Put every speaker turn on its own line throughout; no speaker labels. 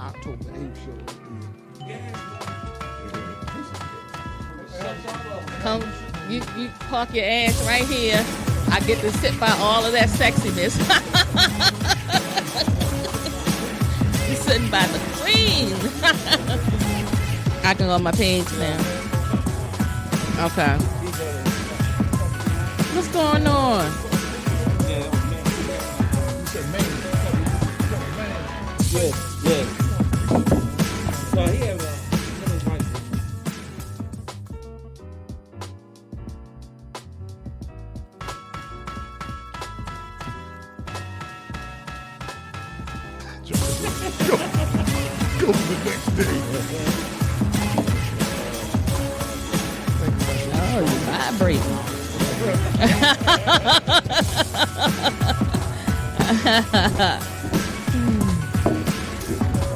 October 8th show.
Come, you park your ass right here. I get to sit by all of that sexiness. You're sitting by the queen. I can go on my page now. Okay. What's going on?
Yeah. No, he had
Go the next day.
Oh, you vibrating.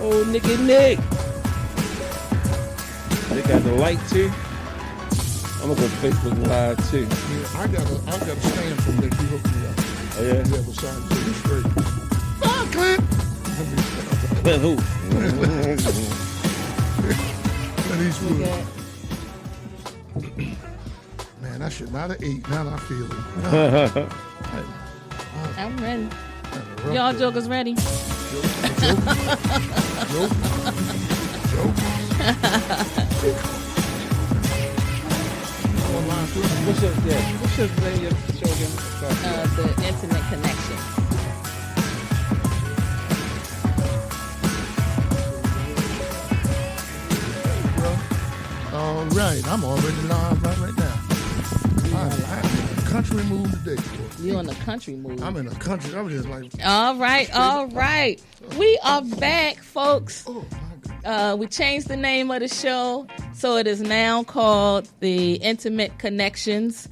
Oh, Nicky Nick.
They got the light too. I'm gonna go Facebook Live too.
Yeah, I got a stand from Nick. He hooked me up.
Oh yeah.
He ever signed to me straight. Oh, Clint.
Clint who?
Clint Eastwood. Man, I should not have ate. Now I feel it.
I'm ready. Y'all jokers ready?
Joke.
What's your name of the show again?
The Intimate Connectionz.
All right, I'm already live right now. I'm in a country mood today.
You in a country mood?
I'm in a country. I'm just like.
All right. We are back, folks.
Oh my God.
We changed the name of the show, so it is now called the Intimate Connectionz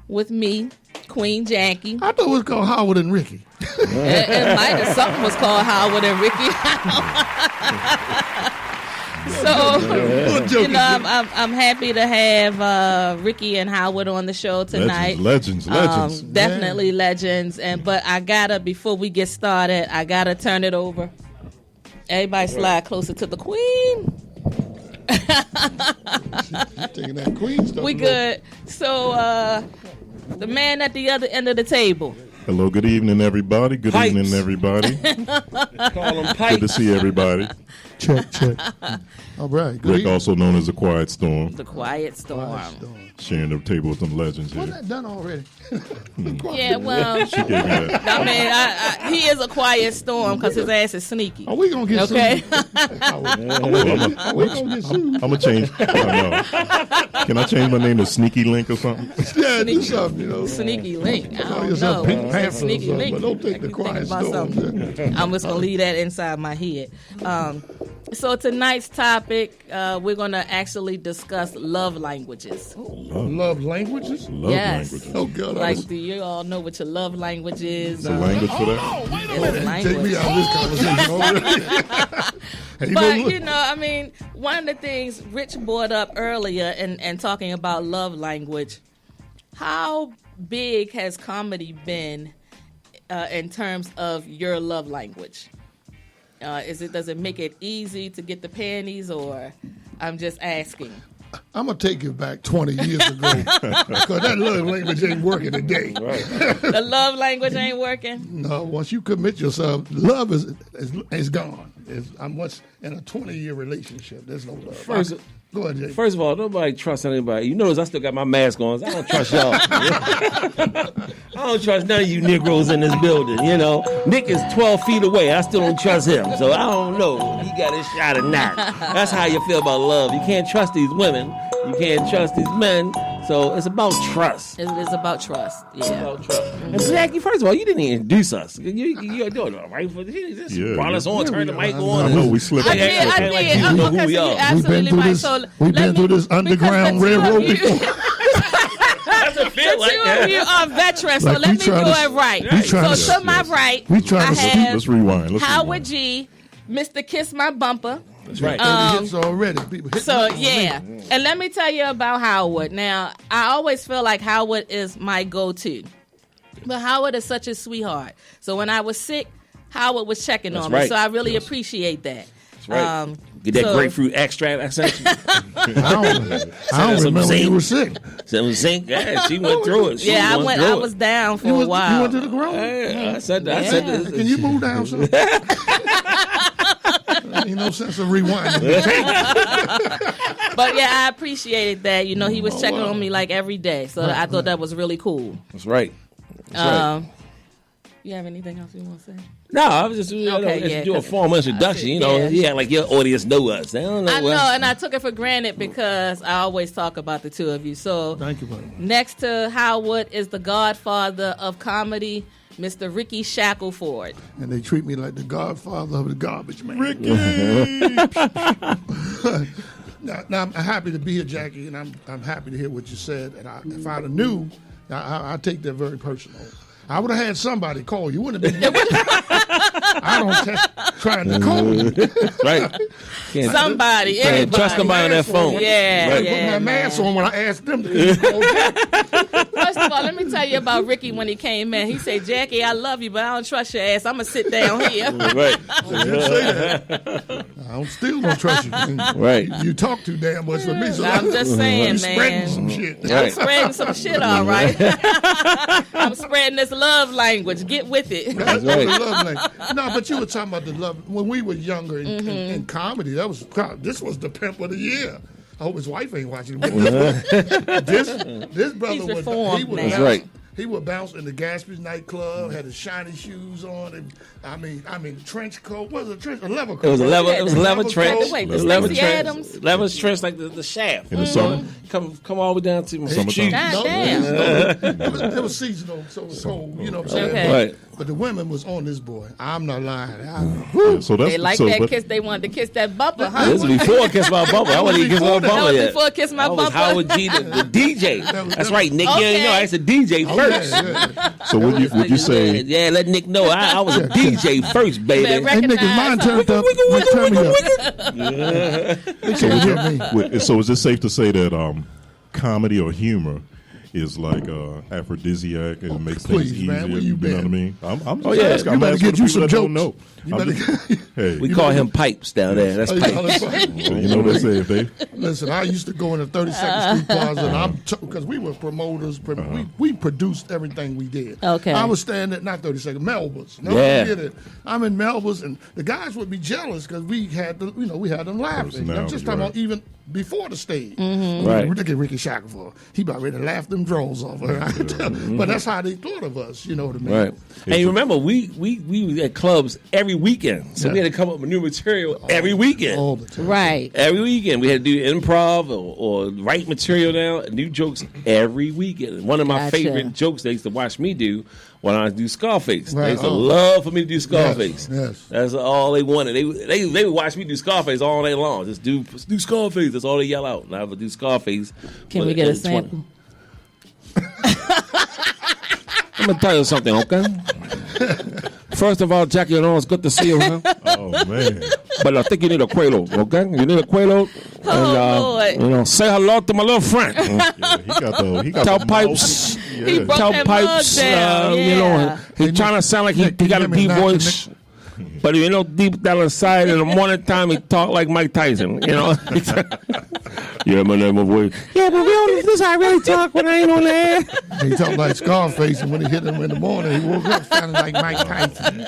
with me, Queen Jackie.
I thought it was called Howard and Ricky.
It might have something was called Howard and Ricky. So, I'm happy to have Ricky and Howard on the show tonight.
Legends.
Definitely legends. But before we get started, I gotta turn it over. Everybody slide closer to the queen.
She's taking that queen stuff.
We good. So, the man at the other end of the table.
Hello, good evening, everybody. Good
Pipes.
evening, everybody.
Call them
Good
pipes.
to see everybody.
Check. All right. Good
Rick,
evening.
also known as the Quiet Storm,
The Quiet Storm.
sharing the table with some legends here.
Wasn't that done already?
Yeah, well,
She gave me that.
I mean, he is a quiet storm because his ass is sneaky.
Are we going to get
Okay.
sued? Are we going to get sued?
I'm going to change. I don't know. Can I change my name to Sneaky Link or something?
Yeah, do something, you know.
Sneaky Link. I
Call
don't
yourself
know.
Pink Panther or
Sneaky
something,
Link.
but don't take
I
the
can
quiet
think about
storm.
something. I'm just going to leave that inside my head. So tonight's topic, we're going to actually discuss love languages.
Love languages?
Love
Yes.
languages.
Oh, God.
Like, do you all know what your love language is?
It's a language for that?
Oh, wait a
It's
minute.
language.
Take me out of this conversation already. Hey,
But,
look.
you know, I mean, one of the things Rich brought up earlier and talking about love language, how big has comedy been in terms of your love language? Does it make it easy to get the panties, or I'm just asking?
I'm going to take you back 20 years ago because that love language ain't working today.
The love language ain't working?
No, once you commit yourself, love is gone. I'm once in a 20-year relationship. There's no love. Go ahead, Jay.
First of all, nobody trusts anybody. You notice I still got my mask on. So I don't trust y'all. I don't trust none of you Negroes in this building. You know, Nick is 12 feet away. I still don't trust him. So I don't know if he got his shot or not. That's how you feel about love. You can't trust these women. You can't trust these men. So it's about trust.
It is about trust. Yeah.
It's about trust. And Jackie, first of all, you didn't introduce us. You're doing it right. You just brought us on, turned the mic on.
I know we slipped.
I did.
Like you know who we are.
You're absolutely right. So
We've been through this underground railroad before.
That's a feel
The two of you are veterans, so
Like,
let
we
me do
trying to-
it right.
we trying
So
to-
to my right,
We trying
I
to
have
Let's rewind.
Howard G, Mr. Kiss My Bumper.
That's right.
Hits already. People hitting
So
up on
yeah,
me.
and let me tell you about Howard. Now, I always feel like Howard is my go-to, but Howard is such a sweetheart. So when I was sick, Howard was checking
That's
on me.
right.
So I really appreciate that.
That's right. Get that grapefruit extract. I sent you.
I don't remember when you were sick.
Some zinc. Yeah, she went through it.
I was down for a while.
You went to the Grove?
Yeah, I said this.
Can you move down, sir? Ain't no sense of rewinding.
But yeah, I appreciated that. You know, he was checking on me like every day, so I thought that was really cool.
That's right.
You have anything else you want to say?
No, I was just do a formal introduction. You know, like your audience know us. They don't know
I know,
us.
and I took it for granted because I always talk about the two of you. So
Thank you, buddy.
next to Howard is the godfather of comedy, Mr. Ricky Shackleford.
And they treat me like the godfather of the garbage man.
Ricky.
Now I'm happy to be here, Jackie, and I'm happy to hear what you said. And if I'd have knew, I take that very personal. I would have had somebody call you. Wouldn't have been me. I don't trying to call you.
Right.
Somebody,
Can't
everybody.
trust somebody on that phone.
Yeah,
Right.
yeah.
Put my mask on when I asked them to call Jackie.
First of all, let me tell you about Ricky when he came in. He said, Jackie, I love you, but I don't trust your ass. I'm going to sit down here.
Right.
I didn't say that. I still don't trust you.
Right.
You talk too damn much for me. So
I'm just saying,
you spreading
man.
some shit.
I'm
Right.
spreading some shit, all right. I'm spreading this love language. Get with it.
That's
right.
the love language. No, but you were talking about the love. When we were younger in comedy, this was the pimp of the year. I hope his wife ain't watching. This brother
He's
was
reformed
he would
now.
bounce,
That's right.
He would bounce in the Gatsby's nightclub, had his shiny shoes on, and I mean trench coat. What was it? A leather coat.
It was a leather.
Yeah,
It was a leather
the
trench.
leather
Wait,
It was
the
leather
Stacey
trench.
Adams?
Leather trench like the shaft.
In the summer.
Come all the way down to my
Summertime.
God damn.
It was seasonal, so it was cold. You know what I'm saying?
Okay.
Right.
But the women was on this boy. I'm not lying.
Yeah, so that's
They like
so,
that
but-
kiss. They wanted to kiss that bumper, huh?
This was before Kiss My Bumper. I wasn't even Kiss My
That
Bumper
was
yet.
before Kiss My
I was
Bumper.
Howard G, the DJ. That's right, Nick. You
Okay.
ain't know. I said DJ
Oh,
first.
yeah.
So would you say
Yeah, let Nick know. I was a DJ first, baby.
Man,
Hey, Nick, is mine turned up? Turn me up. They can't hear me.
so is it safe to say that comedy or humor is like aphrodisiac and it makes things
please,
easier?
man, where you
know what I
been?
mean? I'm just
yeah.
asking.
You
I'm
better
asking
get
the
you
people
some
that don't
jokes.
know.
You
I'm
better
just- hey,
We call him Pipes down there. That's Pipes.
so you know what they say if they
Listen, I used to go in the 32nd Street Plaza, and because we were promoters, we produced everything we did.
Okay.
I was standing at, not 32nd, Melba's. No,
Yeah.
forget it. I'm in Melba's, and the guys would be jealous because we had them laughing. I'm just talking about even before the stage.
Right.
Look at Ricky Shackleford. He about ready to laugh them drones off. But that's how they thought of us. You know what I mean?
Right. And you remember, we were at clubs every weekend. So we had to come up with new material every weekend.
All the time.
Right.
Every weekend. We had to do improv or write material down, new jokes every weekend. One of my
Gotcha.
favorite jokes they used to watch me do when I do Scarface.
Right.
They used to
Oh.
love for me to do Scarface.
Yes.
That's all they wanted. They would watch me do Scarface all day long. Just do Scarface. That's all they yell out. And I would do Scarface.
Can we get a sample?
I'm going to tell you something, okay? First of all, Jackie, you know, it's good to see you, huh?
oh man,
But I think you need a Quaalude, okay? You need a Quaalude.
Oh, Lord.
You know, say hello to my little friend.
yeah, he got
Tell
the
Pipes.
mouth.
He
Yeah.
broke
Tell
that
Pipes,
mug down.
you know,
Yeah.
he's trying to sound like he got a
Nick,
deep
Nick,
voice. But you know, deep down inside, in the morning time, he talk like Mike Tyson. You know, yeah, my name of voice. Yeah, but we don't. This is how I really talk when I ain't on the air.
He talked like Scarface, and when he hit him in the morning, he woke up sounding like Mike Tyson.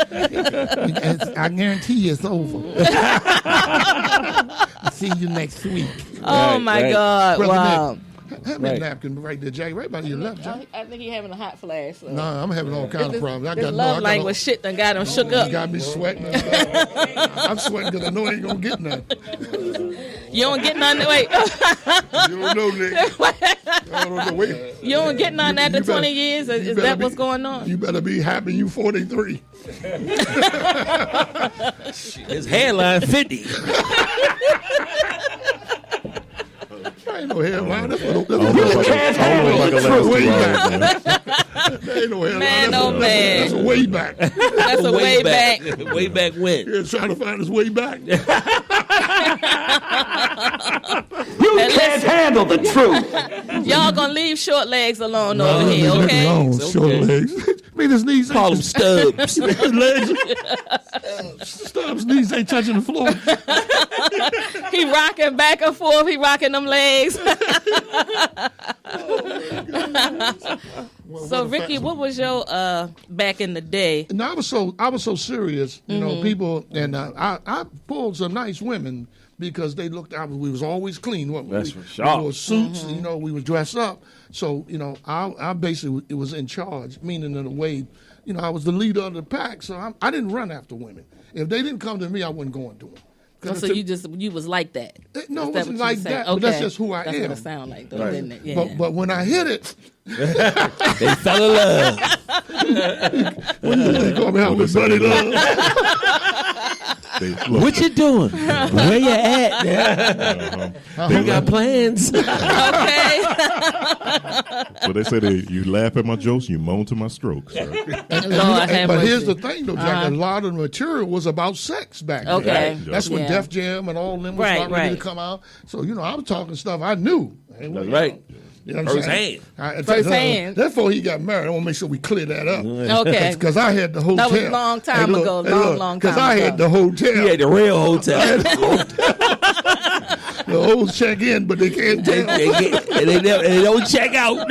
I guarantee you it's over. See you next week.
Oh,
Right,
my
right.
God.
Brother
Wow.
Nick, have me a
Right.
napkin right there, Jackie, right by your left, Jackie.
I think he's having a hot flash. So.
No, I'm having all kind of problems.
This love language shit done got him shook up.
Got me sweating. And stuff. I'm sweating because I know I ain't gonna get none.
You don't get none. Wait.
You don't know, Nick. I don't know. Wait.
You don't get none after
You better-
20 years?
you
Is
better
that
be-
what's going on?
You better be happy you 43.
His hairline 50.
I ain't no hairline. That's what
I don't know if I can last
way
too
back.
long, man.
That ain't no hairline.
Man,
That's
oh, man.
That's a way back.
That's a way back.
Way back when.
He's trying to find his way back.
You
Can't handle the truth.
Y'all gonna leave short legs alone over here, okay?
Long,
It's
short
okay.
legs. I mean, his knees
Call him
ain't
Stubbs.
his legs. Stubbs' knees ain't touching the floor.
He rocking back and forth. He rocking them legs. So Ricky, what was your back in the day?
And I was so serious, you know. People and I pulled some nice women because they looked out. We was always clean.
That's
we,
for sure.
We wore suits, you know. We was dressed up. So you know, I basically was in charge, meaning in a way, you know, I was the leader of the pack. So I didn't run after women. If they didn't come to me, I wasn't going to them.
So you was like that?
No, it
Is that
wasn't
what
like
you
that.
saying?
But that's just who I
That's
am.
what it sound like, though,
Right.
didn't it? Yeah.
But when I hit it,
They fell in love.
when they call me out with Buddy Love.
What you doing? Where you at? You got plans?
Okay.
So they say you laugh at my jokes, you moan to my strokes. Sir.
Lord have
But
mercy.
here's the thing, though, Jack. A lot of the material was about sex back then.
Okay.
Right.
That's when
Yeah.
Def Jam and all them was
Right,
about ready
right.
to come out. So, you know, I was talking stuff I knew.
That's right.
You know what I'm
First
saying?
hand.
First hand.
Before he got married, I want to make sure we clear that up.
Okay.
Because I had the hotel.
That was a long time ago, long time
Because I had
ago.
the hotel.
He had the real hotel.
The old check in, but they can't tell.
they don't check out.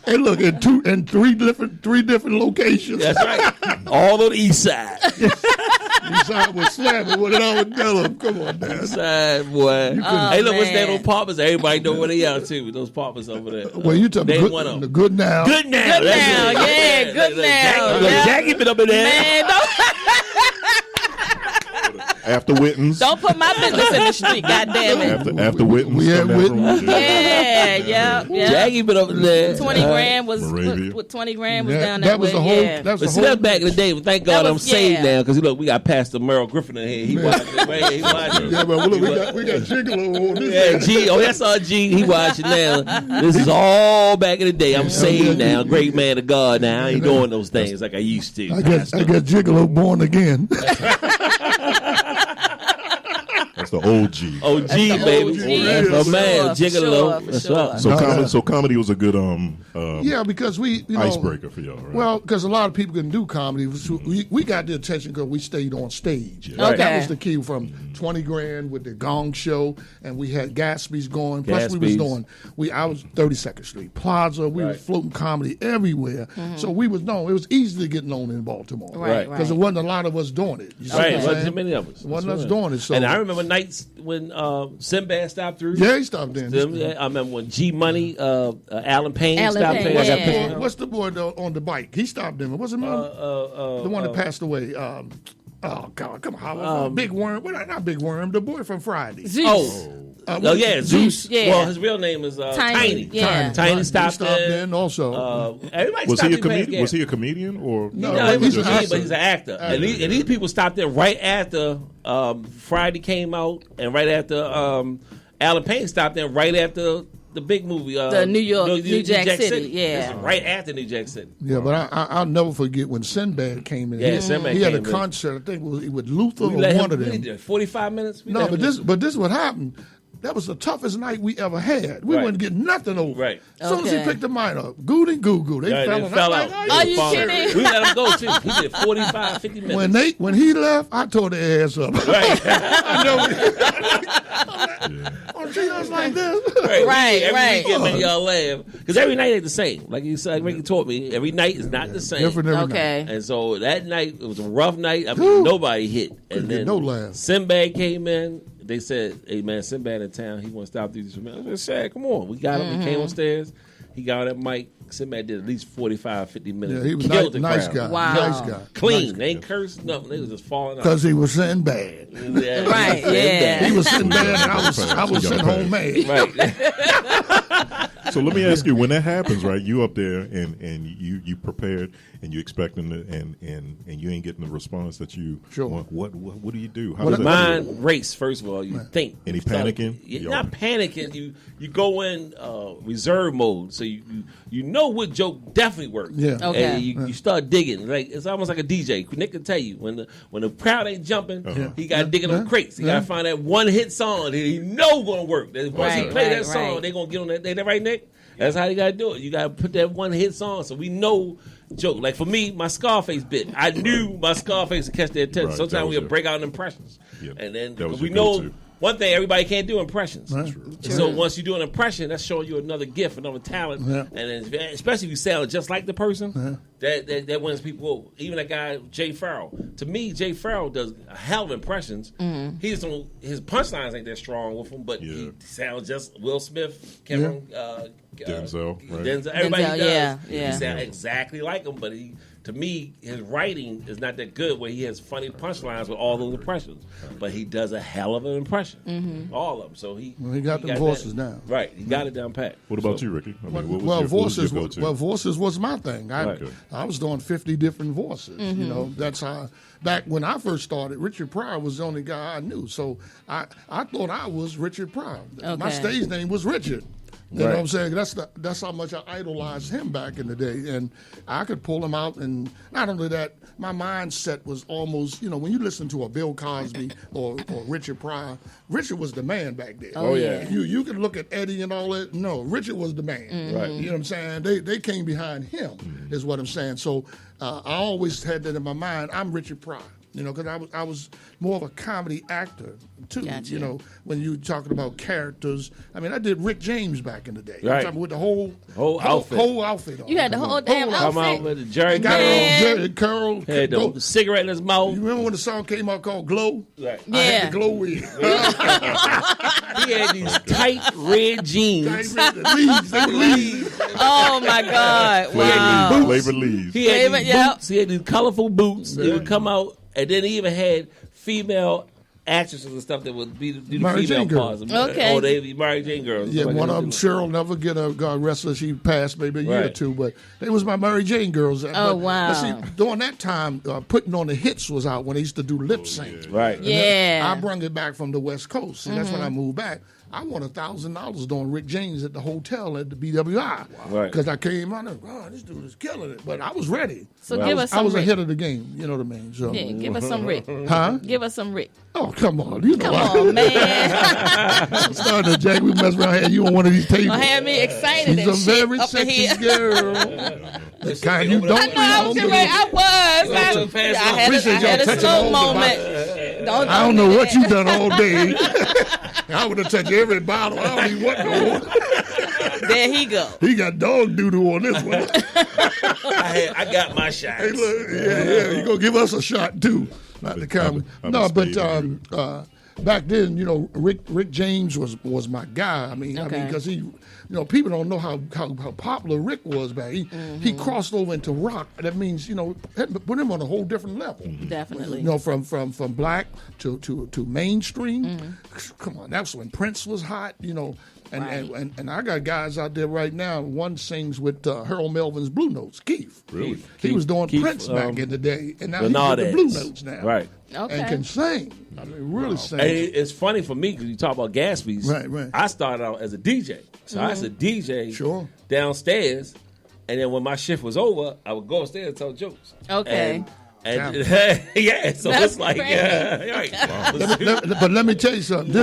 And look, in three different locations.
That's right. All on the east side.
East side was slamming. What did I would tell him? Come on, man.
East side, boy.
Oh,
Hey, look, what's
man.
that on Papa's? Everybody know where they are, too. Those Papa's over there.
Well, you talking
They
good,
one of
the
them.
good now.
Good now.
Good
That's
now,
it.
yeah, good
Look,
now.
Look,
Yeah.
Jackie been up in there.
Man,
After Wittens.
don't put my business in the street, goddamn it.
After Wittens.
We had Wittens.
Yeah.
Jackie been up in there.
20 grand was
Moravia.
what 20 grand was
Yeah,
down
that
that
was
way.
the whole.
Yeah.
That was
But
the
see,
whole.
that's back in the day. But thank God
That
I'm
was-
saved
yeah.
now because look, we got Pastor Merrill Griffin in here. He watching, right? He watching.
Yeah, but look, we got Gigolo on this.
Yeah, G. Oh, that's our G. He watching now. This is all back in the day. I'm saved now. Great man of God now. I ain't doing those things like I used to.
I guess Gigolo born again.
That's the old G.
OG, baby.
OG.
That's my man.
For sure,
Gigolo.
for
That's
sure.
right.
So
No,
comedy,
no.
so comedy was a good
Yeah, because we, you know,
icebreaker for y'all, right?
Well, because a lot of people can do comedy. We got the attention because we stayed on stage.
Okay.
That was the key from 20 grand with the Gong Show, and we had Gatsby's going. Plus, we was
Gatsby's.
doing. I was 32nd Street Plaza. We was floating comedy everywhere. So we was known. It was easy to get known in Baltimore.
Right,
Because there wasn't a lot of us doing it. You see
Right,
what I'm
wasn't
saying?
too many of us.
There wasn't
That's
us
right.
doing it. So
And I remember nights when Sinbad stopped through.
yeah, he stopped then.
I remember when G Money, Alan Payne
Alan
stopped
Payne,
there. I got
yeah.
pictures.
What's the boy on the bike? He stopped him. What's his name? The one that passed away. Oh God, come on! Big Worm. Well, not Big Worm. The boy from Friday.
Zeus.
Oh yeah, Zeus.
Yeah.
Well, his real name is Tiny.
Yeah.
Tiny
He
stopped there.
in also.
Everybody
was
stopped
he a
in
comedian?
Gas.
Was he a comedian or
No,
No, he was
he's
a
an
comedian,
actor.
but he's an actor. And these people stopped there right after Friday came out, and right after Alan Payne stopped there, right after the big movie,
The New Jack City, yeah.
This is right after New Jack City.
Yeah, but I'll never forget when Sinbad came in.
Yeah, Sinbad
he had a
came in.
concert. I think it was with Luther
We
or
let
one
him
of
we
them.
did 45 minutes. We
No,
let
but
him
this is what happened. That was the toughest night we ever had. We
Right.
wouldn't get nothing over.
Right.
As soon as he
Okay.
picked the mic up, Goot and Goo Goo, they
Right,
fell,
they
on.
fell
I'm
out.
like,
Are you
Falling.
kidding?
We let him go too. He did 45, 50 minutes.
When he left, I tore their ass up.
Right.
I know. On trios like this.
Right,
Every
right.
weekend, man, y'all laugh. Because every night ain't the same. Like you said, Ricky taught me, every night is not the same.
Different every
Okay.
night.
And so that night, it was a rough night. I mean, nobody hit. And
get
then
no laugh.
Sinbad came in. They said, hey, man, Sinbad in town. He want to stop these. I said, come on. We got him. He came upstairs. He got on that mic. Sinbad did at least 45, 50 minutes.
Yeah, he was
Killed the
nice
crowd.
guy.
Wow.
Nice guy.
Clean. They ain't cursed. Nothing. They was just falling out.
Because he was sitting bad.
Yeah.
Right, yeah.
He was sitting bad and I was sitting home mad.
Right.
So let me ask you, when that happens, right? You up there and you prepared and you expecting it and you ain't getting the response that you
Sure.
want. What do you do? How
Well,
does that feel?
Mind race, first of all. You think.
Any
You start-
panicking?
You're not panicking. You go in reserve mode, so you know what joke definitely works.
Yeah.
Okay.
And you start digging. Like it's almost like a DJ. Nick can tell you when the crowd ain't jumping, he got to dig in them crates. He got to find that one hit song that he know gonna work. That once he
Right,
play
right,
that song,
right.
they gonna get on that. They that right, Nick? That's how you got to do it. You got to put that one hit song, so we know joke. Like for me, my Scarface bit, I knew my Scarface would catch their attention.
Right,
Sometimes
that
we
was
would
it.
break out in impressions,
Yep.
and then
That was
we
your
know
go-to.
one thing: everybody can't do impressions.
Right.
So once you do an impression, that's showing you another gift, another talent,
Yeah.
and then, especially if you sound just like the person, that wins people over. Even that guy Jay Farrell. To me, Jay Farrell does a hell of impressions. He just don't, his punchlines ain't that strong with him, but he sounds just Will Smith, Cameron,
Denzel, right?
Denzel. Everybody
Denzel,
does.
yeah.
He sounds exactly like him, but to me, his writing is not that good. Where he has funny punchlines with all those impressions, but he does a hell of an impression, all of them. So he
got the voices
that,
down.
right? He got it down pat.
What about you, Ricky? I mean, what was
Well,
your,
voices.
what was your go-to?
Voices was my thing.
Right.
I was doing 50 different voices. You know, that's how. Back when I first started, Richard Pryor was the only guy I knew. So I thought I was Richard Pryor. My
Okay.
stage name was Richard. You know what I'm saying? That's how much I idolized him back in the day, and I could pull him out. And not only that, my mindset was almost, when you listen to a Bill Cosby or Richard Pryor, Richard was the man back then.
Oh, yeah.
You could look at Eddie and all that. No, Richard was the man.
Right.
You know what I'm saying? They came behind him, is what I'm saying. So I always had that in my mind. I'm Richard Pryor. Because I was more of a comedy actor too.
Gotcha.
When you talking about characters, I mean, I did Rick James back in the day.
Right.
I'm talking with the whole
outfit.
whole outfit on.
You had the whole damn
Come out
outfit.
with the Jerry
Got
Curl.
on Jerry Curl.
Had the cigarette in his mouth.
You remember when the song came out called Glow?
Right.
I had
Yeah.
the glow wig.
He had these tight red jeans.
They were leaves.
Oh my God! Wow.
Flavor Leaves.
He had
Flavor,
these
yep.
boots. He had these colorful boots. He would come out, and then he even had female actresses and stuff that would do the
Mary
female
Jane girl.
parts.
Okay.
Oh, they be Mary Jane girls.
Yeah,
Like
one
that.
of them, Cheryl, never get a God rest her. She passed maybe a year or
Right.
two, but they was my Mary Jane girls.
Oh, wow.
But see, during that time, Putting on the Hits was out when they used to do lip sync.
Right.
Yeah.
I brung it back from the West Coast, and that's when I moved back. I won $1,000 doing Rick James at the hotel at the BWI
Right.
because I came out and this dude is killing it. But I was ready.
So
Right.
give us
I
some
was
Rick.
ahead of the game. You know what I mean? So,
Yeah, give us some Rick.
huh?
Give us some Rick.
Oh, come on! You know,
Come on, man.
I'm starting to Jack. We mess around here. You on one of these tables?
Don't have me excited
She's
and
a
shit
very
up in
sexy
here.
girl. The kind you don't.
I know I was getting ready. I was. I
Appreciate y'all
had a
touching
slow
all the
moment.
I don't know what you done all day. I would have touched every bottle. I don't even want no more.
There he go.
He got dog doodle on this one.
I got my shots.
Hey, look, yeah, you gonna give us a shot too? Not the comedy.
I'm
No,
a
but
spade
back then, Rick James was my guy. I mean,
Okay.
because he, people don't know how popular Rick was back. He crossed over into rock. That means put him on a whole different level.
Definitely.
From black to mainstream. Come on, that's when Prince was hot. And I got guys out there right now. One sings with Harold Melvin's Blue Notes, Keith.
Really?
He was doing
Keith,
Prince back in the day, and now
Bernard
he's with the Blue
Eds.
Notes now,
Right.
Okay.
And can sing. I mean, really sing.
And it's funny for me because you talk about Gatsby's.
Right.
I started out as a DJ. So I was a DJ
Sure.
downstairs. And then when my shift was over, I would go upstairs and tell jokes.
Okay.
And yeah, so
That's
it's like,
crazy.
right.
But let me tell you something.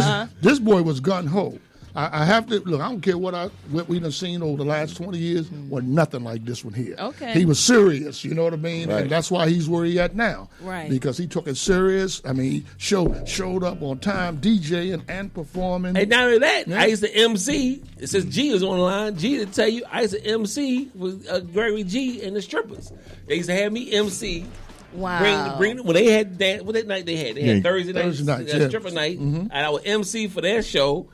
This boy was gun ho. I have to look. I don't care what we done seen over the last 20 years. Was nothing like this one here.
Okay.
He was serious. You know what I mean?
Right.
And that's why he's where he at now.
Right.
Because he took it serious. I mean, he showed up on time, DJing and performing.
And not only that,
Yeah.
I used to MC. It says G is on the line. G to tell you, I used to MC with Gregory G and the strippers. They used to have me MC.
Wow.
Bring when they had dance. What that night they had? They had
Yeah.
Thursday
Thursday
night,
nights, yeah.
stripper night, and I would MC for their show.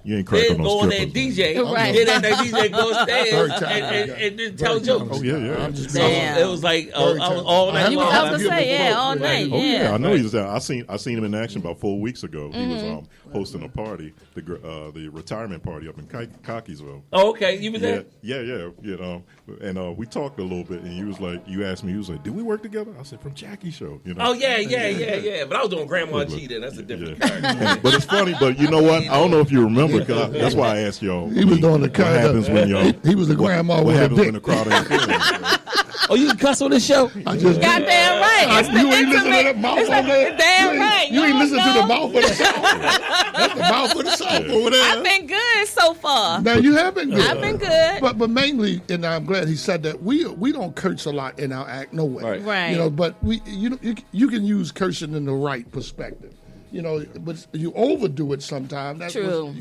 You ain't cracking
Then
on
go on there
strippers.
DJ,
Right.
then that DJ go upstairs
Very talented
and
guy.
then tell
Very
jokes.
talented.
Oh, yeah.
I'm just
So
Damn.
it was like I was
talented.
all night
I
You was,
long.
I was gonna say, yeah, all
Right.
night,
Oh yeah,
yeah.
I know he was there. I seen him in action about 4 weeks ago. He was hosting a party, the retirement party up in Cockeysville.
Oh, okay, you was there.
Yeah. And we talked a little bit, and you asked me, did we work together? I said, from Jackie Show.
Oh yeah. But I was doing Grandma G then. That's a different character.
But it's funny. But you know what? I don't know if you remember. Cause that's why I asked y'all.
He was doing the
what
kind of-
happens when y'all.
he was the grandma
what
with a
happens
dick.
when the crowd ain't feeling it, right?
Oh, you can cuss on this show?
I just
Goddamn right. It's the
you ain't listening to
intimate.
that mouth over there.
Damn right.
You ain't
don't
listening to
know.
the mouth of the South. That's the mouth of the South over there.
I've been good so far.
Now you have been good.
I've been good.
But mainly, and I'm glad he said that we don't curse a lot in our act, no way.
Right.
You know, but you can use cursing in the right perspective. You know, but you overdo it sometimes. That's
True.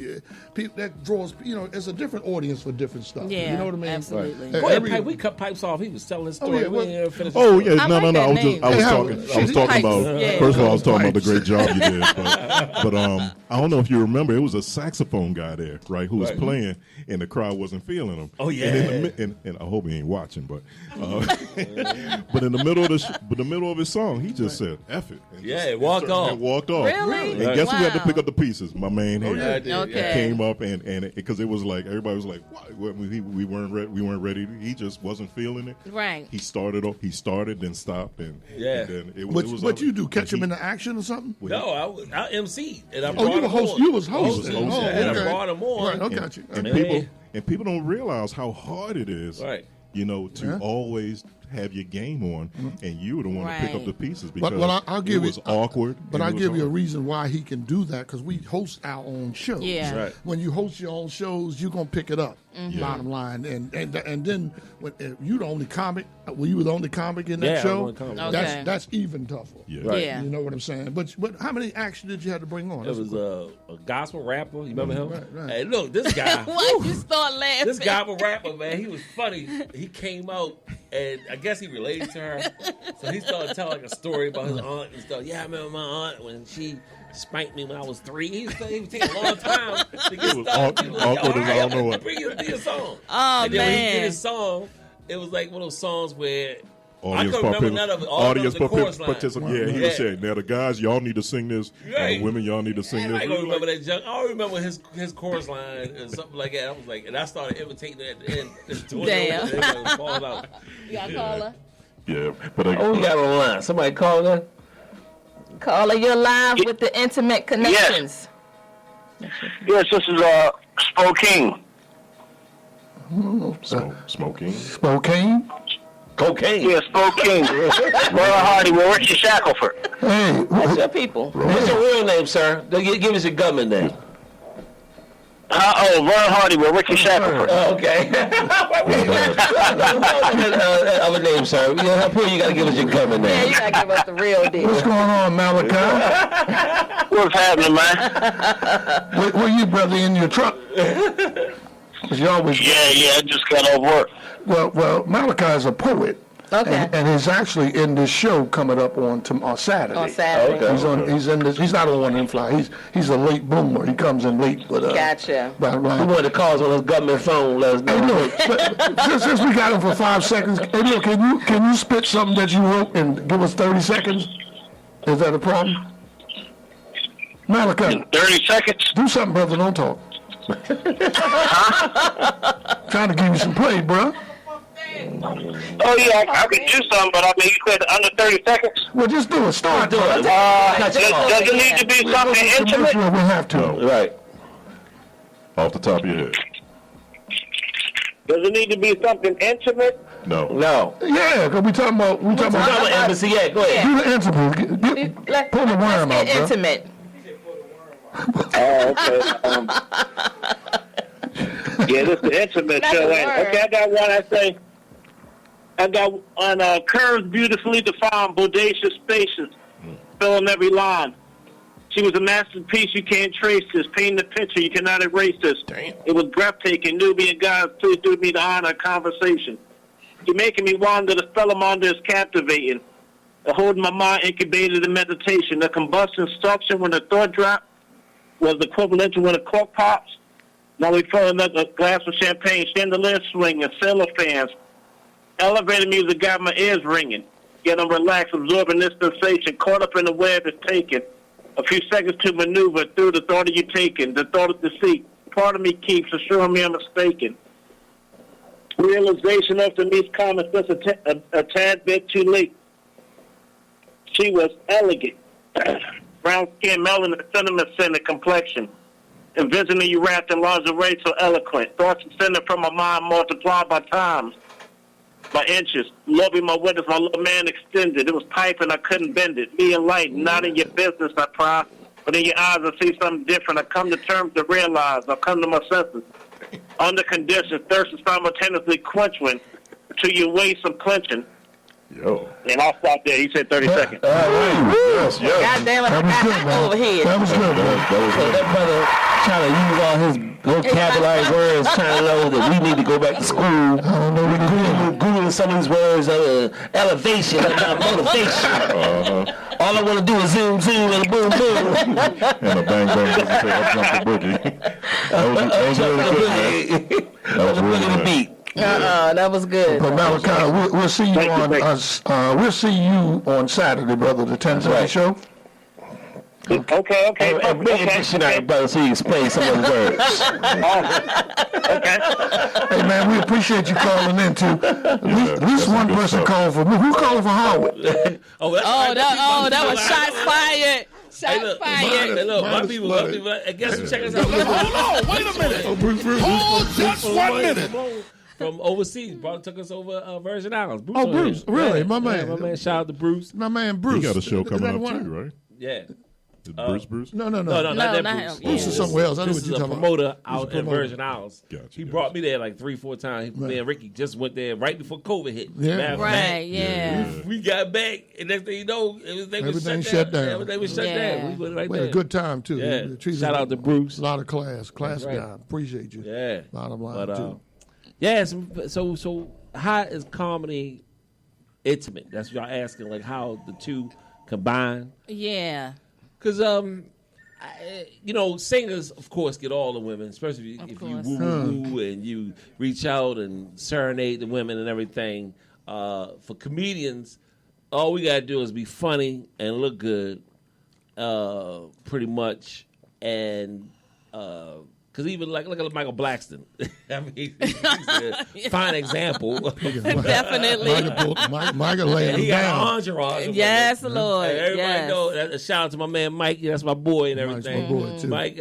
That draws. You know, it's a different audience for different stuff.
Yeah,
you know what I mean?
absolutely.
Go ahead, Pipe. We cut Pipes off. He was telling his story.
yeah,
We didn't even finish
Oh
his story.
yeah,
I
no.
like
I
that
was
name.
Hey,
talking
Pipes.
about.
Yeah.
First of all, I was talking about the
Pipes.
great job you did. But I don't know if you remember, it was a saxophone guy there, right, who was
Right.
playing, and the crowd wasn't feeling him.
Oh, yeah.
And I hope he ain't watching, but but in the middle of his song, he just said "F it." And
Yeah,
just-
walked off.
And walked off.
Really?
And guess who had to
Wow.
pick up the pieces? My main hand.
yeah, I did.
Okay.
Came up and because it was like everybody was like, "What?" We weren't ready. He just wasn't feeling it.
Right.
He started, then stopped, and
Yeah.
and then it was.
What you do? Catch
he-
him in the action or something?
No, I MC and I
Oh,
brought
you were
him
host.
on.
You was hosting.
hosting.
Oh,
And
okay.
I brought him on.
Right. I got you.
And
Okay.
people don't realize how hard it is,
Right.
You know, to
Yeah.
always have your game on, and you were the one to pick
Right.
up the pieces because
I'll give
it was
you,
awkward.
But
and
I'll
it was
give you a
hard.
reason why he can do that because we host our own shows.
Yeah.
Right.
When you host your own shows, you're gonna pick it up.
Mm-hmm.
Bottom line, and then when if you the only comic, you were the only comic in that
Yeah, I was
show.
the only comic.
Okay.
That's even tougher.
Yeah.
Right.
Yeah.
You know what I'm saying? But how many acts did you have to bring on?
It was a gospel rapper. You remember him?
Right.
Hey, look, this guy.
Why you start laughing?
This gospel rapper, man, he was funny. He came out, and I guess he related to her. So he started telling like a story about his aunt and stuff. Yeah, I remember my aunt when she spanked me when I was 3. He was taking a long time to get
was
started. He was like,
awkward
"All
as I don't know what."
Bring your song.
Oh,
and then when he did
man.
his song, it was like one of those songs where
Audience
I couldn't remember none of it. All
audience
of the chorus line.
participation. Yeah, he was saying, now the guys, y'all need to sing this.
Right.
And the women, y'all need to sing
Man,
this.
I don't remember that junk. I don't remember his chorus line and something like that. I was like, and I started imitating it at the end. Just doing
Damn.
it. Everybody was falling out.
You got a caller?
Yeah, but
Oh, we got on line. Somebody called her.
Caller, you're live with the Intimate Connections.
Yes, this is Spokane.
smoking.
Spokane.
Cocaine.
Yeah, Spokane. Laura Hardy, we're Richie Shackelford.
Hey,
That's your people.
What's your real name, sir? Give us your government name.
Laura Hardy, we're Richie Shackelford.
Okay. Other name, sir. Up here, you got to give us your government
Yeah,
name.
you gotta give us the real deal.
what's going on, Malachi?
What's happening, man?
Where you, brother, in your truck? 'Cause you always
Yeah, I just got off work.
well, Malachi is a poet.
Okay.
And he's actually in this show coming up on Saturday.
On Saturday.
Okay.
He's in this. He's not on One in Fly. He's a late bloomer. He comes in late, but
Gotcha.
We wanted to call us on his government phone. Let us know.
Hey, look, but since we got him for 5 seconds, hey, look, can you spit something that you wrote and give us 30 seconds? Is that a problem? Malachi,
30 seconds?
do something, brother. Don't talk. Trying to give you some play, bro.
Oh, yeah, I could do something, but I mean, you said under 30 seconds?
Well, just do it. Start.
Do it.
Does it need to be something intimate?
Commercial, we have to.
Right.
Off the top of your head.
Does it need to be something intimate?
No.
No.
Yeah, because we talking about
Talk about embassy. Yeah, go ahead.
do the intimate. Pull the worm out,
Let's get
bro.
intimate.
Oh, okay. Yeah, this is the intimate
That's
show.
a word.
Okay, I got one. I got on curves beautifully defined, bodacious, spacious, filling every line. She was a masterpiece. You can't trace this. Paint the picture. You cannot erase this.
Damn.
It was breathtaking. Nubian gods, please do me the honor of conversation. You're making me wander. The spell I'm under is captivating. The holding my mind incubated in meditation. The combustion suction when the thought dropped was equivalent to when a cork pops. Now we fill another glass of champagne, chandelier swinging, sailor fans. Elevator music got my ears ringing. Get them relaxed, absorbing this sensation. Caught up in the web is taken. A few seconds to maneuver through the thought of you taking. The thought of deceit. Part of me keeps assuring me I'm mistaken. Realization of Denise's common sense a tad bit too late. She was elegant. Brown skin, melanin, cinnamon scented complexion. Envisioning you wrapped in lingerie so eloquent. Thoughts descended from my mind multiplied by times. by inches. Lord be my witness, my little man extended. It was tight and I couldn't bend it. Me and light, not in your business, I pry. But in your eyes, I see something different. I come to terms to realize. I come to my senses. Under conditions, thirst is simultaneously quenching. To your waist, I'm clenching.
Yo.
And I'll stop there. He said 30 seconds.
Yes, yes.
God damn it, I got over here.
That was good, bro.
So that brother trying to use all his vocabulary words, trying to know that we need to go back to school.
I don't know what to do.
Googling some of these words, elevation, motivation. All I want to do is zoom, zoom, and boom, boom.
And a bang bang doesn't say up jump the boogie. That was really good, man. That was really good.
Beat.
That was good.
But Malachi, we'll see you we'll see you on Saturday, brother, the 10:30 show.
Okay.
And bring a dictionary, brother, so you explain some of the words.
Okay.
Hey man, we appreciate you calling in too. At least one person called for me. Who called for Howard?
That was shots fired. Shots fired.
Hey, look, my people, I guess you check us out.
Hold on, wait a minute. Hold just 1 minute.
From overseas, brother took us over Virgin Islands. Bruce
Oh, Bruce, really? My man.
Yeah, my man, shout out to Bruce.
My man Bruce.
He got a show
Is
coming
that
up
one?
too, right?
Yeah.
Is Bruce?
No,
No,
No,
not that
not
Bruce.
him.
Bruce
Yeah.
is somewhere else. I know
This
what
is
you're
a
talking
promoter
about.
out in Virgin Isles.
Gotcha,
He
gotcha.
brought me there like 3-4 times. Me and Ricky just went there right before COVID hit.
Yeah.
Matter of
Right,
fact,
yeah.
we got back, and next thing you know,
Everything shut down.
Everything was shut
Yeah.
down. We went right
We had
there.
a good time too.
Yeah.
They treated
Shout
us
out to Bruce.
A lot of class
right.
guy. Appreciate you.
Yeah.
Bottom line
But,
too.
yeah, so how is comedy intimate? That's what y'all asking, like how the two combine.
Yeah.
Because singers of course get all the women, especially if you
course.
woo and you reach out and serenade the women and everything. For comedians, all we gotta do is be funny and look good, pretty much, and. Because even look at Michael Blackston. I mean, he's a fine example.
Definitely.
Michael laying
He
him
got
down.
an entourage.
Yes, Lord.
And everybody
Yes.
know. A shout out to my man Mike. That's my boy and
Mike's
everything.
my boy, too.
Mike,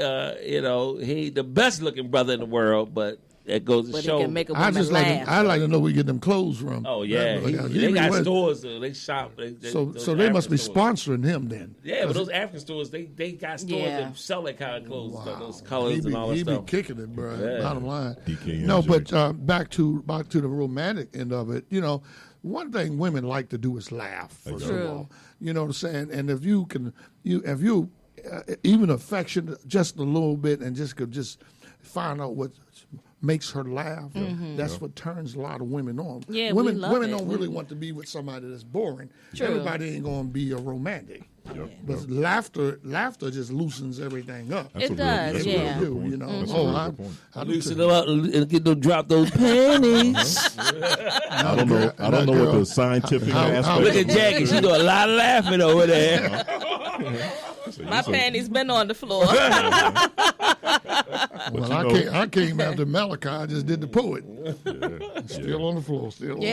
he the best looking brother in the world, but it goes to
But
show.
he can make a
I
woman
just like
laugh.
I like to know where you get them clothes from.
Oh yeah,
He
they got
was-
stores. They shop.
So
those
they must be
African stores.
sponsoring him then.
Yeah, but those African stores, they got stores
Yeah.
that sell that kind of clothes, those
He
colors
be,
and all that
he be
stuff.
kicking it, bro.
Yeah.
Bottom line.
DK
No,
and
but
Jay.
back to the romantic end of it. One thing women like to do is laugh. First of
True.
all, you know what I'm saying. And if you can, if you even affection just a little bit, and just could just find out what makes her laugh. That's what turns a lot of women on.
Yeah, we
women
love
women
it.
don't really want to be with somebody that's boring.
True.
Everybody ain't gonna be a romantic.
Yep,
But
yep.
laughter just loosens everything up.
That's
It
a
does,
that's a
yeah.
really good
Do,
point.
you know?
That's a
Oh,
really
I
good point.
do
Loosen
too.
them up and get them drop those panties.
I don't know what the scientific aspect.
Look at Jackie, she do a lot of laughing over there.
My panties been on the floor.
Well, I came after Malachi. I just did the poet. Still on the floor. Still. On the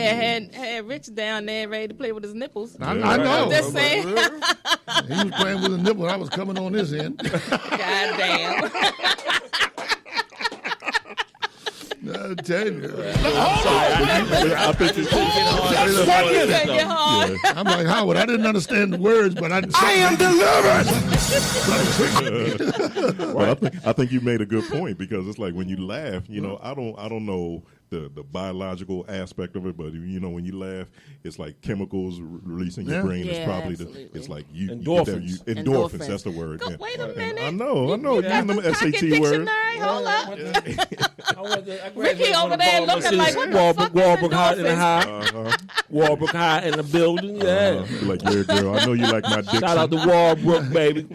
floor.
had Rich down there ready to play with his nipples.
I know.
I'm just saying.
He was playing with a nipple. I was coming on his end.
God damn.
I tell you.
I think it's
Just 1 minute.
Get hard.
I'm like, Howard, I didn't understand the words, but I am delivered.
But I think you made a good point, because it's like when you laugh, I don't know the biological aspect of it, but when you laugh, it's like chemicals released in your
Yeah.
brain. It's
Yeah,
probably
absolutely.
it's like you
Endorphins.
get that, endorphins. That's the word.
Go,
yeah.
wait a
And
minute.
I know.
You got
Using them
this pocket
SAT words.
dictionary? Hold up.
I
Ricky over there looking like, what the fuck is
Walbrook High in the
endorphins?
high. Walbrook High in the building. Yeah.
Be like, yeah, girl, I know you like my dick.
Shout out to Walbrook, baby.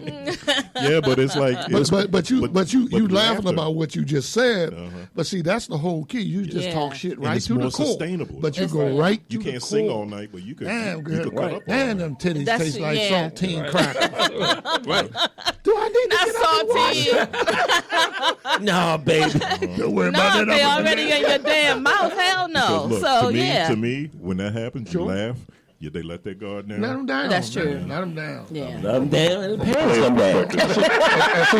Yeah, but it's like,
But you laughing
laughter.
about what you just said. But see, that's the whole key. You just
Yeah.
talk shit
And
right
it's
to the
more
core.
sustainable.
But you
It's
go
like-
right to
You
the
can't sing
core.
all night, but you could.
Damn,
you
good.
could cut up all
Damn,
night.
them titties
That's-
taste like
yeah.
saltine crackers.
Right.
Do I need to
Not
get up and wash?
salty.
Nah, baby.
Don't worry
No,
about that.
they
other
already in your damn mouth. Hell no.
Because look,
So, yeah.
to me, when that happens,
Sure.
you laugh. They let their guard down.
Let them down.
That's true.
Man. Let them down.
Yeah.
I'm down and the pants come down.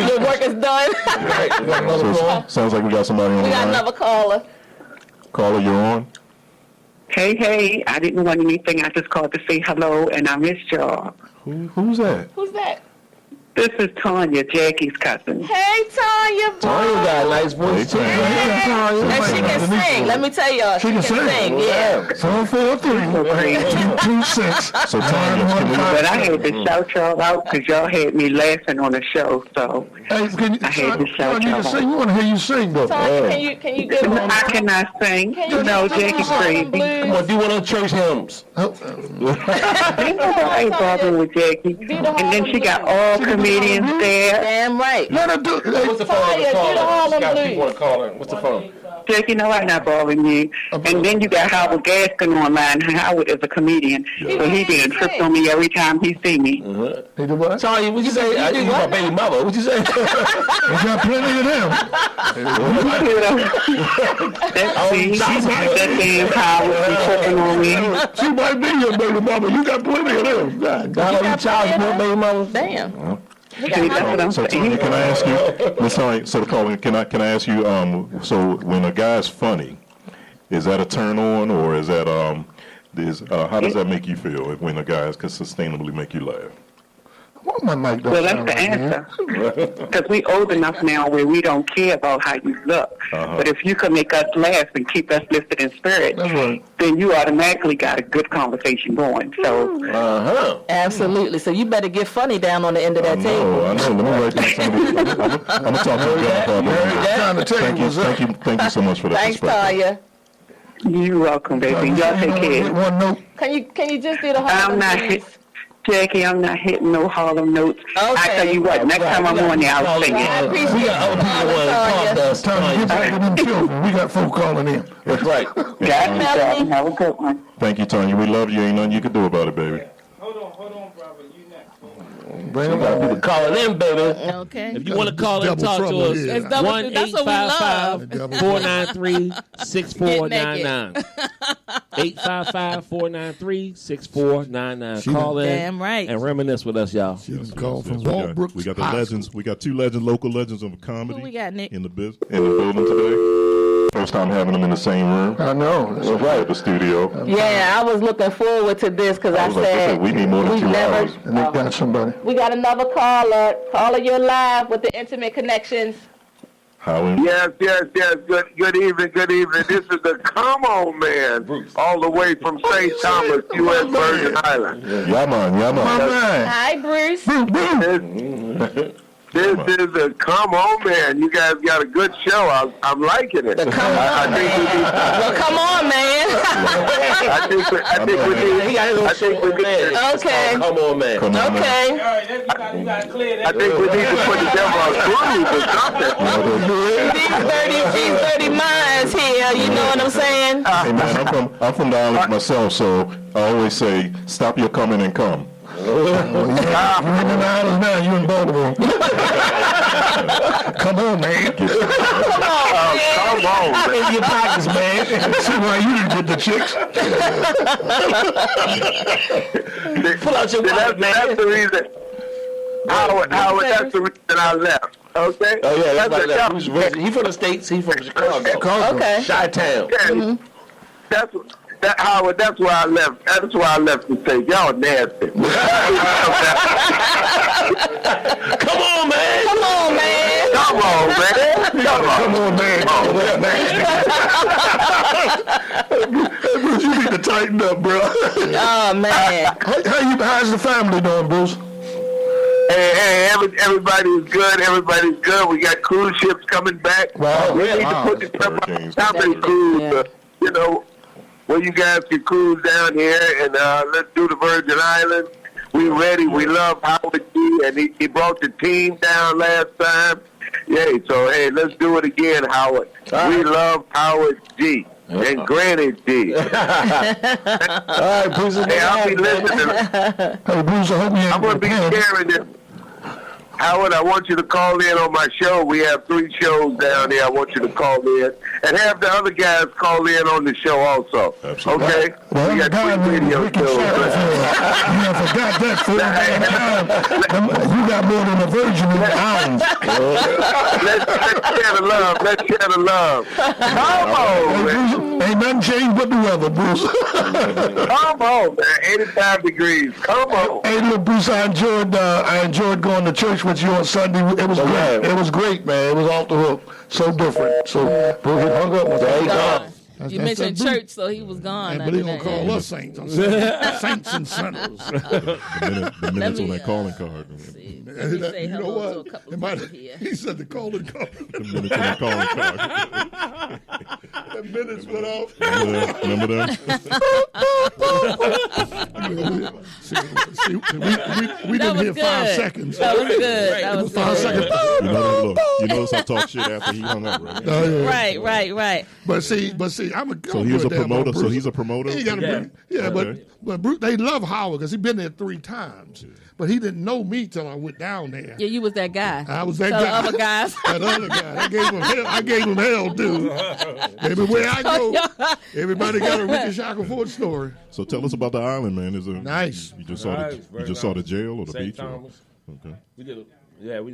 Your work is done.
Sounds like we got somebody on
We
the
got
line.
another caller.
Caller, you're on.
Hey, I didn't want anything. I just called to say hello, and I missed y'all.
Who's that?
Who's that?
This is Tanya, Jackie's cousin.
Hey, Tanya.
Tanya got a nice voice too.
And she can sing. Let me tell y'all. She can sing. Yeah.
443-226.
So Tanya,
But I had to shout y'all out because y'all had me laughing on the show, so
Hey, can you,
I had to shout y'all
sing?
out.
We want to hear you sing, though.
Tanya, can you give them?
I cannot sing. No, Jackie's crazy.
Come on, do one of the church hymns.
I ain't bothering with Jackie. And then she got all comedians there.
Damn right.
Let her do it.
What's the phone?
Tanya, do the Harlem
Got
Blues.
people want to call her. What's the phone?
Jackie, no, I'm not bothering you. And then you got Howard Gaskin online. Howard is a comedian. So he be a trip on me every time he see me.
He do what?
Tanya, what you say? I think you my baby mama. What you say?
We got plenty of them.
That damn Howard be tripping on me.
She might be your baby mama. You got plenty of them. God,
How you child support baby mama?
Damn.
See, that's what I'm
So Tanya,
saying.
can I ask you, Miss Tanya, so calling, can I ask you, so when a guy's funny, is that a turn on, or is that how does that make you feel when a guy can sustainably make you laugh?
what my mic don't
Well, that's
sound
the
like, man?
answer. Because we old enough now where we don't care about how you look. But if you can make us laugh and keep us lifted in spirit,
That's right.
then you automatically got a good conversation going. So
Absolutely. So you better get funny down on the end of that table.
I know. Let me write down some of these. I'm gonna talk to the Thank you so much for that.
Thanks,
perspective.
Tanya.
you're welcome, baby. Y'all take care.
One note.
Can you just do the
I'm
Harlem
not
Blues?
Jackie, I'm not hitting no Harlem notes. I
Okay.
tell you what, next time I'm on there, I'll sing
I
it.
appreciate
We got other people want to talk to us.
Time to get back to them children. We got folk calling in.
That's right.
Got you, Jackie. Have a good one.
Thank you, Tanya. We love you. Ain't nothing you can do about it, baby.
Hold on, brother. You next.
Bring
We got people calling in, baby.
Okay.
If you want to call and
Double
talk to
trouble
us,
here.
It's double- that's what we love.
1-855-493-6499. 855-493-6499. Call in
Damn right.
and reminisce with us, y'all.
She was called from
Yes,
Walbrook.
we got the legends. We got two local legends of comedy.
Who we got, Nick?
In the business.
In the building today. First time having them in the same room.
I know.
That's right. At the studio.
Yeah, I was looking forward to this because I
was like,
said
we need more than 2 hours.
And they got somebody.
We got another caller. Caller, you're live with the Intimate Connections.
Howard.
Yes. Good evening. This is the Come On Man, all the way from St. Thomas, U.S. Virgin Islands.
Yeah, man.
My man.
Hi, Bruce.
This is the Come On Man. You guys got a good show. I'm liking it.
The Come On Man. Well, come on, man.
I think we need.
He got his own show on man.
Okay.
Come on, man.
Come on, man.
Okay.
All right, you gotta clear that.
I think we need to put together a groove or something.
These 30 minds here, you know what I'm saying?
Hey, man, I'm from the island myself, so I always say, stop your coming and come.
You're in the islands now. You in Baltimore. Come on, man.
Come on, man.
In your pockets, man. See why you didn't get the chicks.
Pull out your wallet, man.
That's the reason. Howard, that's the reason I left. Okay?
Oh, yeah, that's right.
That's
He from the States. He from Chicago.
Okay.
Chi-town.
Howard, that's why I left. That's why I left the state. Y'all nasty.
Come on, man.
Come on, man.
Come on, man. Come on,
Hey, Bruce, you need to tighten up, bro.
Oh, man.
How's the family doing, Bruce?
Hey, everybody's good. Everybody's good. We got cruise ships coming back.
Wow.
We need to put this comedy cruise, where you guys can cruise down here and let's do the Virgin Islands. We ready. We love Howard G, and he brought the team down last time. Yeah, so hey, let's do it again, Howard. We love Howard G. And Granny G.
All right, Bruce.
Hey, I'll be listening.
Hey, Bruce, I hope you ain't
I'm going to be sharing this. Howard, I want you to call in on my show. We have 3 shows down there. I want you to call in. And have the other guys call in on the show also.
Absolutely.
Okay?
The other guy was Ricky Satterfield. I forgot that fool. You got more than a virgin in the islands.
Let's share the love. Let's share the love. Come on, man.
Ain't nothing changed but the weather, Bruce.
Come on, man. 85 degrees. Come on.
Hey, look, Bruce, I enjoyed going to church with you on Sunday. It was great. It was great, man. It was off the hook. So different. So, Bruce, he hung up with that.
You mentioned church, so he was gone.
But he gonna call us saints on Sunday. Saints and sinners.
The minutes on that calling card.
Let me say hello to a couple of people here.
He said the calling card.
The minutes on that calling card.
The minutes went off.
Remember that?
We didn't hear 5 seconds.
That was good. That was
5 seconds.
You notice I talked shit after he hung up, right?
Right.
But see, I'm a good.
So he's a promoter. So he's a promoter.
He got to bring. Yeah,
Okay.
but Bruce, they love Howard because he been there 3 times. But he didn't know me till I went down there.
Yeah, you was that guy.
I was that
Tell
guy.
the other guys.
That other guy. I gave him hell too. Everywhere I go, everybody got a Ricky Shackelford story.
So tell us about the island, man. Is it
nice?
You just saw the jail or the
St.
beach?
Thomas.
Okay.
We did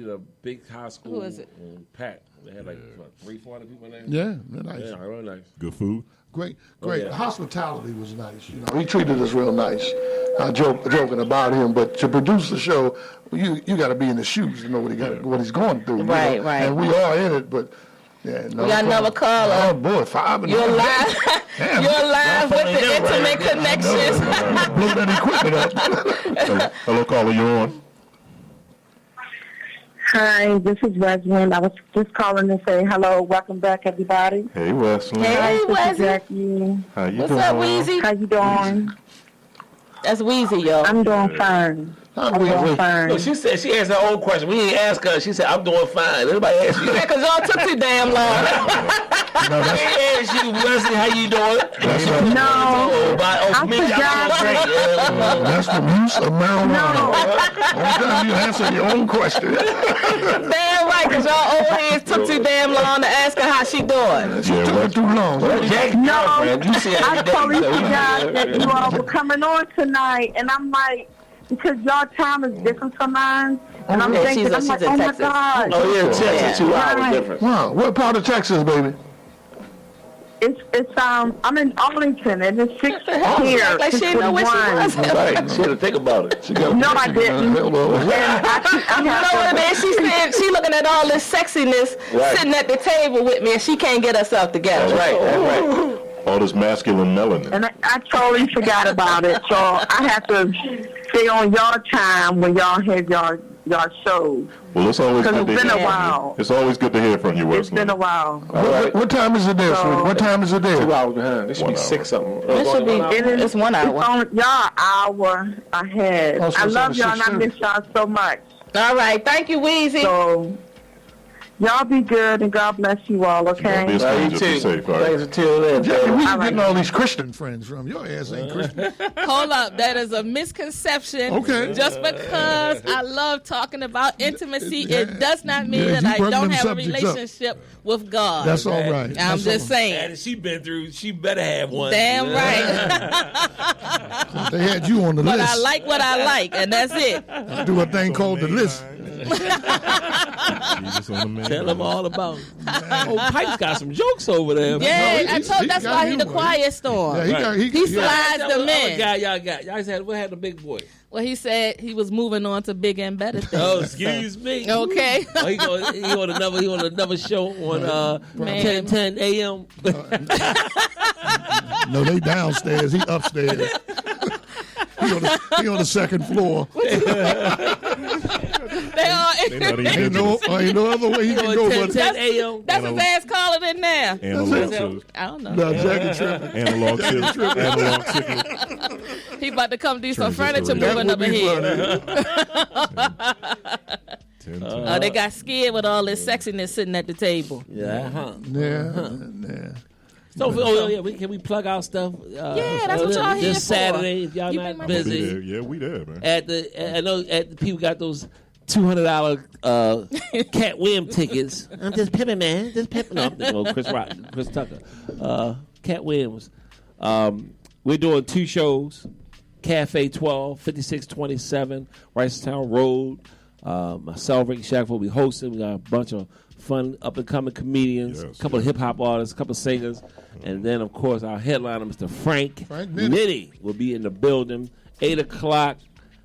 a big high school.
Who is it?
Packed. They had like 300-400 people in there.
Yeah, they're nice.
Yeah, real nice.
Good food.
Great.
yeah.
The hospitality was nice. You know, he treated us real nice. Joking about him, but to produce the show, you got to be in his shoes to know what he's going through.
Right.
And we are in it, but yeah.
We got another caller.
Oh boy, 5 and
You're live. You're live with the Intimate Connections.
Blow that equipment up.
Hello, caller, you're on.
Hi, this is Wesley. I was just calling to say hello. Welcome back, everybody.
Hey, Wesley.
Hey, Wesley.
Jackie.
How you
What's
doing?
up, Weezy?
How you doing?
That's Weezy, yo.
I'm doing fine. I'm doing fine.
No, she said she asked her own question. We didn't ask her. She said, "I'm doing fine." Everybody asked you.
Yeah, because y'all took too damn long.
No, that's asked you, Wesley, how you doing?
No, I
me, I'm
forgot.
doing great.
That's the use of marijuana. Only time you answer your own question.
Damn right, because y'all old heads took too damn long to ask her how she doing.
She took it too long.
No,
You see how
I
you
totally
did.
forgot that you all were coming on tonight, and I'm like, because y'all time is different from mine, and I'm
Yeah,
thinking,
she's
I'm like,
in
oh my
Texas.
God.
Oh yeah, Texas, 2 hours
Right.
difference.
Wow, what part of Texas, baby?
It's I'm in Arlington, and it's 6 here.
Like she didn't know where she was.
Right, she had to think about it.
No, I didn't.
Hello.
And I
You know what it is? She said she looking at all this sexiness
Right.
sitting at the table with me, and she can't get herself together.
That's right, that's right.
All this masculine melanin.
And I totally forgot about it, so I have to stay on your time when y'all have your shows.
Well, it's always
Because
good
it's
to
been
hear.
a while.
It's always good to hear from you, Wesley.
It's been a while.
What time is it there, sweetie? What time is it
2
there?
hours behind. This should be
1 hour.
6 something.
It should be. It's 1 hour.
It's on y'all hour ahead.
Oh, so
I
it's
love
on
y'all and I
6:30.
miss y'all so much.
All right, thank you, Weezy.
So y'all be good and God bless you all,
Don't be
okay?
a
You
stranger. Be
too.
safe, all right?
Thanks until then.
Jackie, where you
All right.
getting all these Christian friends from? Your ass ain't Christian.
Hold up, that is a misconception.
Okay.
Just because I love talking about intimacy,
Yeah.
it does not mean
Yeah,
that
you
I
bring
don't
them
have a
subjects up.
relationship with God.
That's all right.
I'm
That's
just
all
saying.
And she been through. She better have one.
Damn right.
right. They had you on the
But
list.
I like what I like, and that's it.
I do a thing called the list.
Jesus on the main
Tell them
line.
all about it. Oh, Pike's got some jokes over there.
Yeah,
No,
I told that's
got
why he the
humor.
quiet storm.
Yeah, he got
He slides
Tell
the
the
men.
guy y'all got. Y'all said what had the big boy?
Well, he said he was moving on to bigger and better things.
Oh, excuse me.
Okay.
Oh, he on another show on
Man.
10 a.m.
No, they downstairs. He upstairs. he on the second floor.
They are.
They not even
Ain't no other way he can go but
10 a.m.
That's his ass calling in there.
Analog to
I don't know.
no, Jackie tripping.
analog signal.
He about to come do some
Transistor
furniture
radio.
moving up in here. They
Ten.
got scared with all this sexiness sitting at the table.
Yeah, huh?
Yeah.
So, can we plug our stuff?
Yeah, that's what y'all here
This
for.
Saturday, if y'all
You
not
bring my
We
busy.
there. Yeah, we there, man.
I know the people got those $200 Cat Williams tickets. I'm just pimping, man. Just pimping. No, I'm thinking of Chris Tucker. Cat Williams. we're doing 2 shows. Cafe 12, 5627, Ricerstown Road. Myself, Ricky Shackford, will be hosting. We got a bunch of fun up-and-coming comedians, a couple of hip-hop artists, a couple of singers. And then, of course, our headliner, Mr. Frank Nitty, will be in the building. 8 o'clock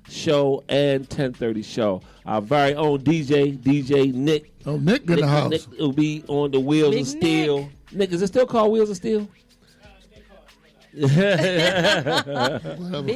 show and 10:30 show. Our very own DJ Nick.
Oh, Nick in the house.
Nick will be on the Wheels of Steel. Nick, is it still called Wheels of Steel?
Big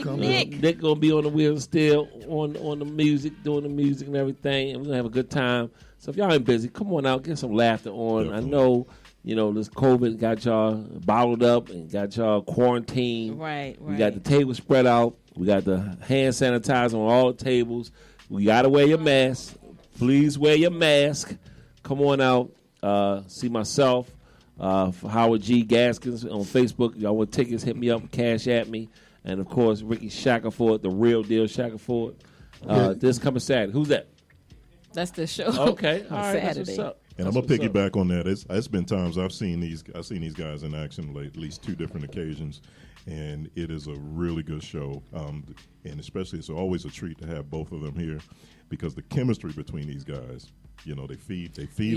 Nick.
Nick gonna be on the Wheels of Steel on the music, doing the music and everything, and we're gonna have a good time. So if y'all ain't busy, come on out, get some laughter on. I know, this COVID got y'all bottled up and got y'all quarantined.
Right.
We got the table spread out. We got the hand sanitizer on all the tables. We gotta wear your mask. Please wear your mask. Come on out. See myself. For Howard G. Gaskins on Facebook. Y'all want tickets, hit me up, cash at me. And, of course, Ricky Shackelford, the real deal Shackelford. This coming Saturday. Who's that?
That's the show.
Okay. All right.
Saturday.
That's what's up.
And I'm gonna piggyback on that. It's been times I've seen these guys in action, like at least 2 different occasions, and it is a really good show. And especially it's always a treat to have both of them here because the chemistry between these guys. They feed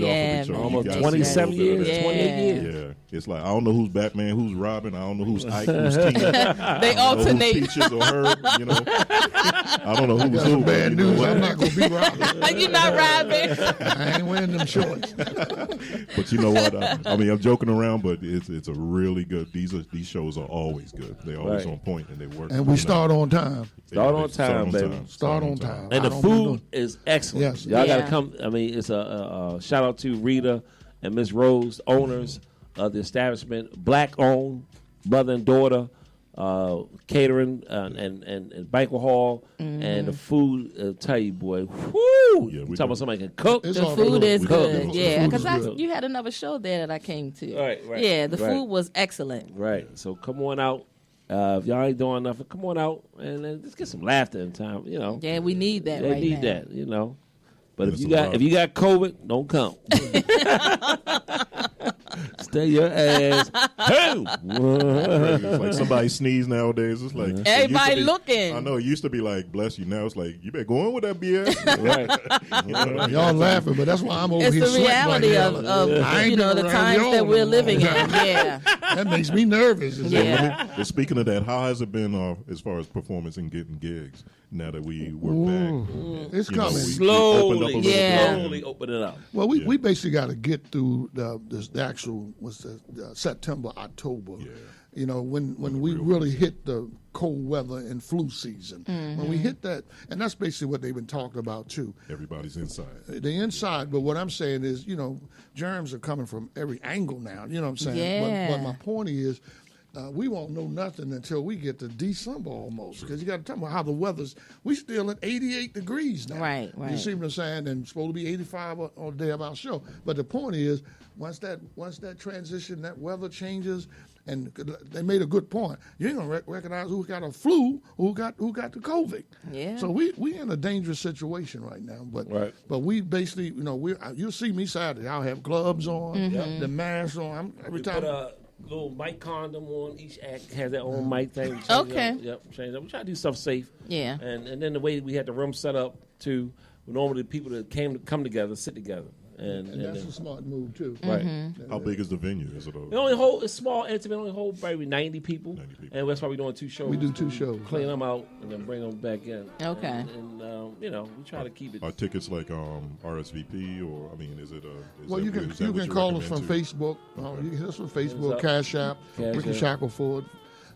off of each other.
Almost 27 years, 28 years.
Yeah, it's like I don't know who's Batman, who's Robin. I don't know who's Ike, who's Tina.
They alternate.
Who's Peaches or Herb. I don't know who's who.
Bad news. I'm not gonna be Robin.
You're not Robin.
I ain't wearing them shorts.
But you know what? I'm joking around, but it's a really good. These shows are always good. They're always on point and they work.
And we start on time.
Start on time, baby.
Start on time.
And the food is excellent.
Yes.
Y'all got to come. I mean, it's a shout out to Rita and Miss Rose, owners of the establishment, black owned, mother and daughter, catering and banquet hall, and the food. Tell you, boy, whoo! You talking about somebody can cook?
The food is good, yeah. Because you had another show there that I came to.
Right.
Yeah, the food was excellent.
Right. So come on out. If y'all ain't doing nothing, come on out and just get some laughter in time.
Yeah, we need that.
They
right
need
now.
that. But if you got COVID, don't come. Stay your ass home.
It's like somebody sneeze nowadays. It's like
everybody looking.
I know it used to be like bless you. Now it's like you better go on with that BS.
Right. Y'all laughing, but that's why I'm over here.
It's the reality of the times that we're living in. Yeah,
that makes me nervous.
Yeah.
Speaking of that, how has it been as far as performance and getting gigs now that we're back?
It's coming
slowly. Slowly open it up.
Well, we basically got to get through the actual September, October. Yeah. When we really hit the cold weather and flu season. Mm-hmm. When we hit that, and that's basically what they've been talking about too.
Everybody's inside.
They're inside, but what I'm saying is, germs are coming from every angle now. You know what I'm saying?
Yeah.
But my point is, we won't know nothing until we get to December almost, because you got to talk about how the weather's. We still at 88 degrees now.
Right.
You see what I'm saying? And it's supposed to be 85 on the day of our show. But the point is, once that transition, that weather changes, and they made a good point. You ain't gonna recognize who got a flu, who got the COVID.
Yeah.
So we in a dangerous situation right now. But we basically, you'll see me Saturday. I'll have gloves on, the mask on. Every time.
Little mic condom on. Each act has their own mic thing.
Okay.
Change up. We try to do stuff safe.
Yeah.
And then the way we had the room set up too. Normally the people that come together sit together. And
that's a smart move too.
Right.
How big is the venue? Is it?
It's small, intimate. Only hold probably 90 people. And that's why we're doing 2 shows.
We do 2 shows.
Clean them out and then bring them back in.
Okay.
And we try to keep it.
Are tickets like RSVP or is it?
You can call us from Facebook. You can hit us from Facebook, Cash App, Ricky Shackelford.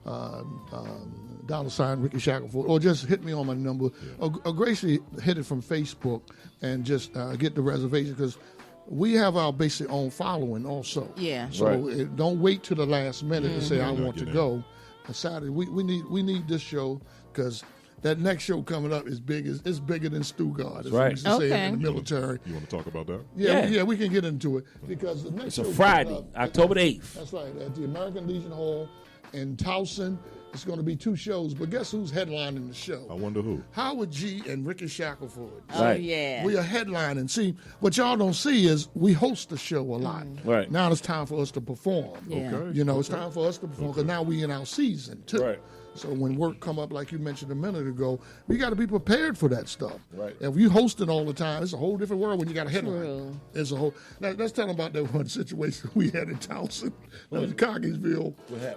$ Ricky Shackelford, or just hit me on my number. Or Gracie hit it from Facebook and just get the reservation, because we have our basic own following also.
Yeah.
So don't wait to the last minute to say I want to go. Saturday we need this show, because that next show coming up is big. It's bigger than Stugard.
Right.
We used to say in the military.
You want to talk about that?
Yeah, we can get into it, because the next
it's
show
a Friday, October 8th.
That's right, at the American Legion Hall in Towson. It's going to be 2 shows, but guess who's headlining the show?
I wonder who.
Howard G. and Ricky Shackelford.
Oh,
Right.
yeah.
We are headlining. See, what y'all don't see is we host the show a lot.
Right.
Now it's time for us to perform.
Yeah.
Okay.
You know, it's time for us to perform because now we in our season too.
Right.
So when work come up, like you mentioned a minute ago, we got to be prepared for that stuff.
Right.
If you host it all the time, it's a whole different world when you got a headline.
True.
It's a whole. Let's tell them about that one situation we had in Towson, that was Cockeysville,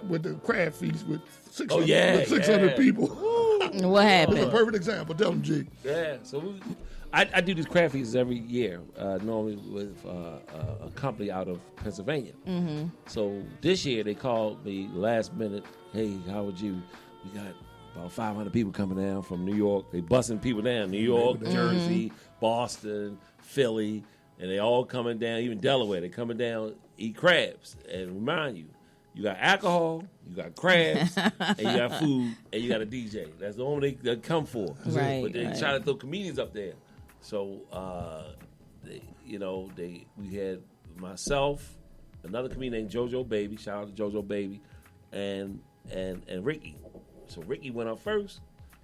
with the crab feast with 600,
yeah,
with 600
yeah.
people.
What
It's a
happened?
perfect example. Tell them, G.
Yeah, so I do these craft feasts every year, normally with a company out of Pennsylvania. Mm-hmm. So this year they called me last minute. Hey, how would you? We got about 500 people coming down from New York. They busing people down. New York, Jersey, Boston, Philly, and they all coming down. Even Delaware, they coming down eat crabs. And remind you, you got alcohol, you got crabs, and you got food, and you got a DJ. That's the only they come for.
Right,
But they
right.
try to throw comedians up there. So, we had myself, another comedian named JoJo Baby. Shout out to JoJo Baby, and Ricky. So Ricky went up first,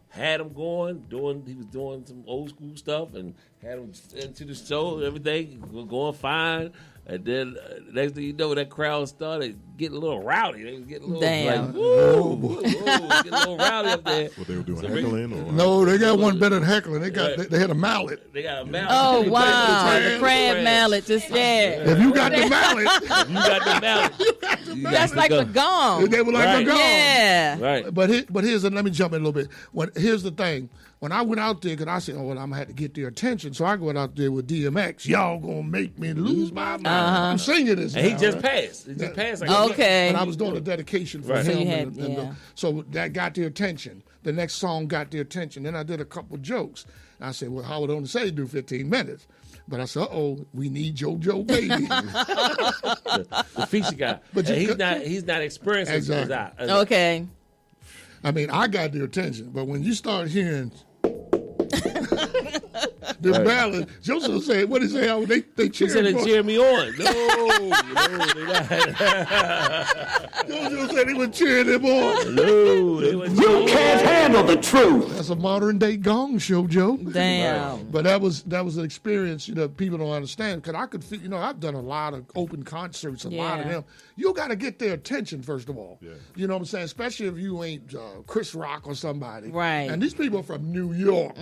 had him going, he was doing some old school stuff, and had him into the show. Everything was going fine. And then next thing you know, that crowd started getting a little rowdy. They was getting a little
Damn.
like, woo, getting a little rowdy up there.
What they were doing,
So
heckling or?
No, they got one better than heckling. They had a mallet.
They got a mallet.
Oh,
They
wow.
played
The crab mallet. Just, yeah.
If you got the mallet,
You got the mallet. You got
That's
the
like
gun.
the gong.
they were like
Right.
a gong.
Yeah.
Right.
But here's let me jump in a little bit. Here's the thing. When I went out there, because I said, oh, well, I'm going to have to get their attention. So I went out there with DMX. Y'all going to make me lose my mind. I'm singing this
And he
now,
just
right?
passed. He just passed. Like
Okay.
And I was doing a dedication for
Right.
him.
So you had-
and so that got their attention. The next song got their attention. Then I did a couple jokes. I said, well, Howard only say do 15 minutes. But I said, uh-oh, we need JoJo Baby.
the feature guy.
But
But
you-
he's not experienced
Exactly.
as
Okay.
I mean, I got their attention. But when you start hearing the ballad, Joseph said, what did he say? Howard? They
He
cheered
said they
for
cheer me on. No, they not.
Joseph said he was cheering him on.
No, they were
You can't handle the truth.
That's a modern day gong show, Joe.
Damn.
But that was an experience, people don't understand. Because I could feel, I've done a lot of open concerts, a lot of
Yeah.
them. You got to get their attention, first of all.
Yeah.
You know what I'm saying? Especially if you ain't Chris Rock or somebody.
Right.
And these people are from New York.